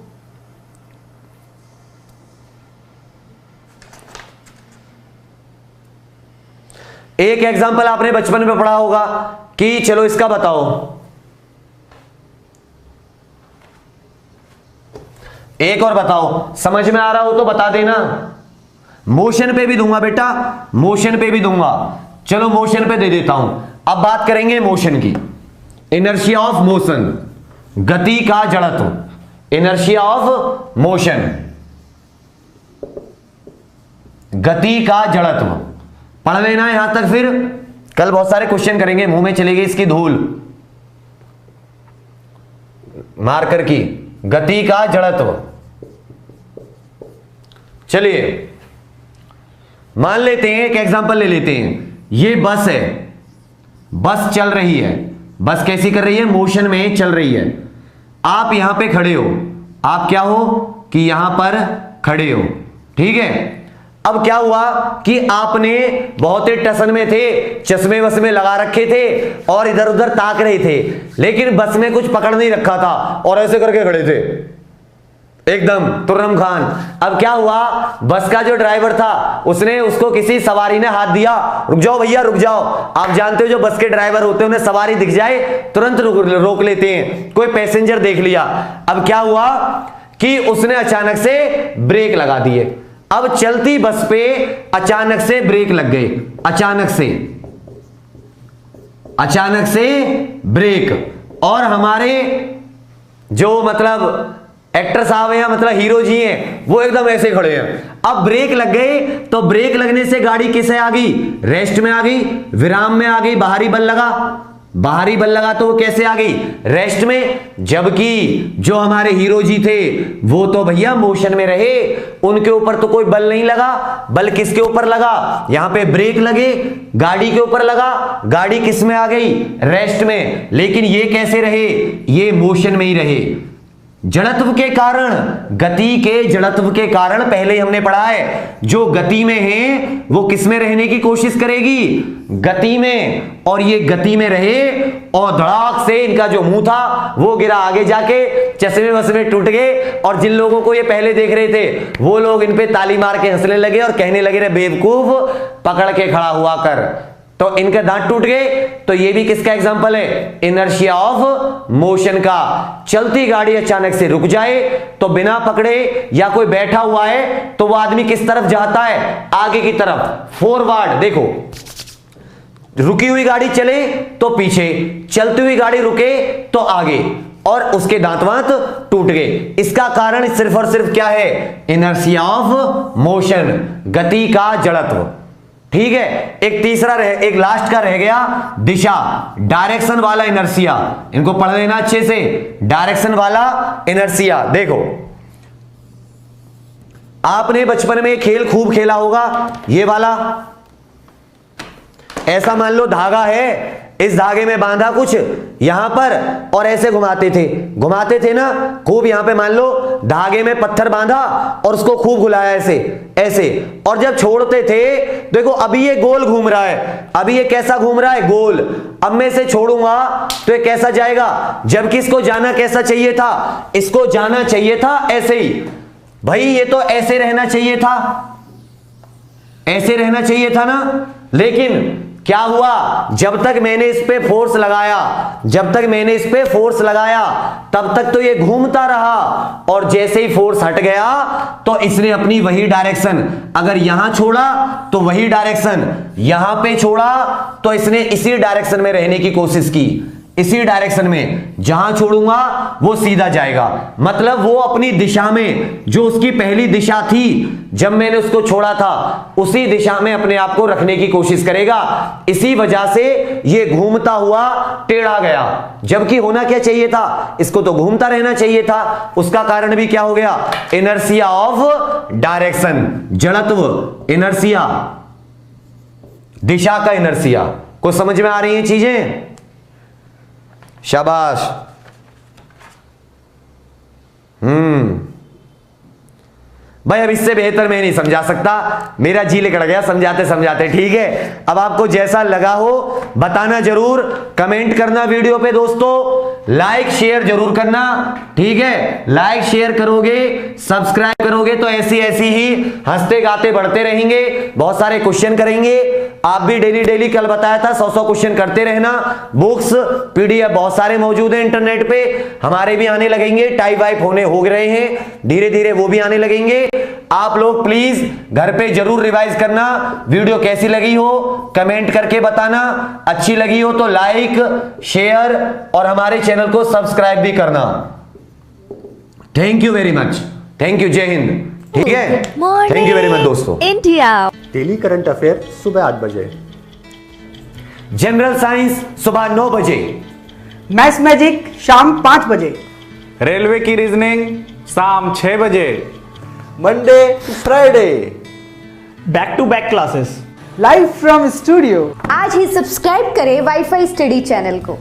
एक एग्जांपल आपने बचपन में पढ़ा होगा कि चलो इसका बताओ, एक और बताओ, समझ में आ रहा हो तो बता देना। मोशन पे भी दूंगा बेटा, मोशन पे भी दूंगा। चलो मोशन पे दे देता हूं। अब बात करेंगे मोशन की। इनर्शिया ऑफ मोशन, गति का जड़त्व। इनर्शिया ऑफ मोशन, गति का जड़त्व। पढ़ लेना यहां तक, फिर कल बहुत सारे क्वेश्चन करेंगे। मुंह में चलेगी इसकी धूल, मार्कर की। गति का जड़त्व। चलिए मान लेते हैं, एक एग्जांपल ले लेते हैं। ये बस है, बस चल रही है। बस कैसी कर रही है? मोशन में चल रही है। आप यहां पे खड़े हो, आप क्या हो कि यहां पर खड़े हो। ठीक है, अब क्या हुआ कि आपने बहुत ही टसन में थे, चश्मे वश्मे लगा रखे थे और इधर उधर ताक रहे थे, लेकिन बस में कुछ पकड़ नहीं रखा था और ऐसे करके खड़े थे एकदम तुर्रम खान। अब क्या हुआ, बस का जो ड्राइवर था उसने उसको किसी सवारी ने हाथ दिया, रुक जाओ भैया रुक जाओ। आप जानते हो जो बस के ड्राइवर होते हैं उन्हें सवारी दिख जाए तुरंत रोक लेते हैं। कोई पैसेंजर देख लिया, अब क्या हुआ कि उसने अचानक से ब्रेक लगा दिए। अब चलती बस पे अचानक से ब्रेक लग गए, अचानक से ब्रेक। और हमारे जो मतलब एक्टर साहब हैं, मतलब हीरो जी हैं, वो एकदम ऐसे खड़े हैं। अब ब्रेक लग गए तो ब्रेक लगने से गाड़ी किसे आ गई? रेस्ट में आ गई, विराम में आ गई। बाहरी बल लगा, बाहरी बल लगा तो वो कैसे आ गई? रेस्ट में। जबकि जो हमारे हीरो जी थे वो तो भैया मोशन में रहे, उनके ऊपर तो कोई बल नहीं लगा। बल किसके ऊपर लगा? यहां पे ब्रेक लगे, गाड़ी के ऊपर लगा, गाड़ी किस में आ गई? रेस्ट में। लेकिन ये कैसे रहे? ये मोशन में ही रहे। जड़त्व के कारण, गति के जड़त्व के कारण पहले ही हमने पढ़ा है, जो गति में है वो किस में रहने की कोशिश करेगी? गति में। और ये गति में रहे और धड़ाक से इनका जो मुंह था वो गिरा आगे जाके, चश्मे वश्मे टूट गए। और जिन लोगों को ये पहले देख रहे थे वो लोग इन पे ताली मार के हंसने लगे और कहने लगे रे बेवकूफ, पकड़ के खड़ा हुआ कर। तो इनके दांत टूट गए। तो ये भी किसका एग्जांपल है? इनर्शिया ऑफ मोशन का। चलती गाड़ी अचानक से रुक जाए तो बिना पकड़े, या कोई बैठा हुआ है तो वो आदमी किस तरफ जाता है? आगे की तरफ, फॉरवर्ड। देखो, रुकी हुई गाड़ी चले तो पीछे, चलती हुई गाड़ी रुके तो आगे, और उसके दांत वांत टूट गए। इसका कारण सिर्फ और सिर्फ क्या है? इनर्शिया ऑफ मोशन, गति का जड़त्व। ठीक है, एक तीसरा एक लास्ट का रह गया, दिशा, डायरेक्शन वाला इनर्शिया। इनको पढ़ लेना अच्छे से, डायरेक्शन वाला इनर्शिया। देखो, आपने बचपन में खेल खूब खेला होगा, ये वाला। ऐसा मान लो धागा है, इस धागे में बांधा कुछ यहां पर और ऐसे घुमाते थे ना खूब। यहां पे मान लो धागे में पत्थर बांधा और उसको खूब घुलाया ऐसे। और जब छोड़ते थे, देखो अभी ये गोल घूम रहा है, अभी ये कैसा घूम रहा है? गोल। अब मैं इसे छोड़ूंगा तो ये कैसा जाएगा? जबकि इसको जाना कैसा चाहिए था? इसको जाना चाहिए था ऐसे ही। भाई ये तो ऐसे रहना चाहिए था, ऐसे रहना चाहिए था ना। लेकिन क्या हुआ? जब तक मैंने इस पे फोर्स लगाया, तब तक तो ये घूमता रहा। और जैसे ही फोर्स हट गया तो इसने अपनी वही डायरेक्शन, अगर यहां छोड़ा तो वही डायरेक्शन, यहां पे छोड़ा तो इसने इसी डायरेक्शन में रहने की कोशिश की, इसी डायरेक्शन में। जहां छोड़ूंगा वो सीधा जाएगा। मतलब वो अपनी दिशा में, जो उसकी पहली दिशा थी जब मैंने उसको छोड़ा था, उसी दिशा में अपने आप को रखने की कोशिश करेगा। इसी वजह से ये घूमता हुआ टेढ़ा गया, जबकि होना क्या चाहिए था? इसको तो घूमता रहना चाहिए था। उसका कारण भी क्या हो गया? इनर्शिया ऑफ डायरेक्शन, जड़त्व, इनर्शिया, दिशा का इनर्शिया। को समझ में आ रही है चीजें? शाबाश। भाई अब इससे बेहतर मैं नहीं समझा सकता, मेरा जी लिकड़ गया समझाते समझाते। ठीक है, अब आपको जैसा लगा हो बताना जरूर, कमेंट करना वीडियो पे दोस्तों, लाइक शेयर जरूर करना। ठीक है, लाइक शेयर करोगे, सब्सक्राइब करोगे तो ऐसी ऐसी ही हंसते गाते बढ़ते रहेंगे, बहुत सारे क्वेश्चन करेंगे। आप भी डेली डेली, कल बताया था 100 क्वेश्चन करते रहना। बुक्स पीडीएफ बहुत सारे मौजूद हैं इंटरनेट पे, हमारे भी आने लगेंगे, टाइप वाइप होने हो रहे हैं, धीरे धीरे वो भी आने लगेंगे। आप लोग प्लीज घर पे जरूर रिवाइज करना। वीडियो कैसी लगी हो कमेंट करके बताना, अच्छी लगी हो तो लाइक शेयर और हमारे चैनल को सब्सक्राइब भी करना। Thank you very much, thank you, जय हिंद। ठीक है, थैंक यू वेरी मच दोस्तों। इंडिया। डेली करंट अफेयर सुबह 8 बजे। जनरल साइंस सुबह 9 बजे। मैथ्स मैजिक शाम 5 बजे। रेलवे की रीजनिंग शाम 6 बजे। Monday to Friday. Back to back classes live from studio. आज ही सब्सक्राइब करें वाईफाई स्टडी चैनल को।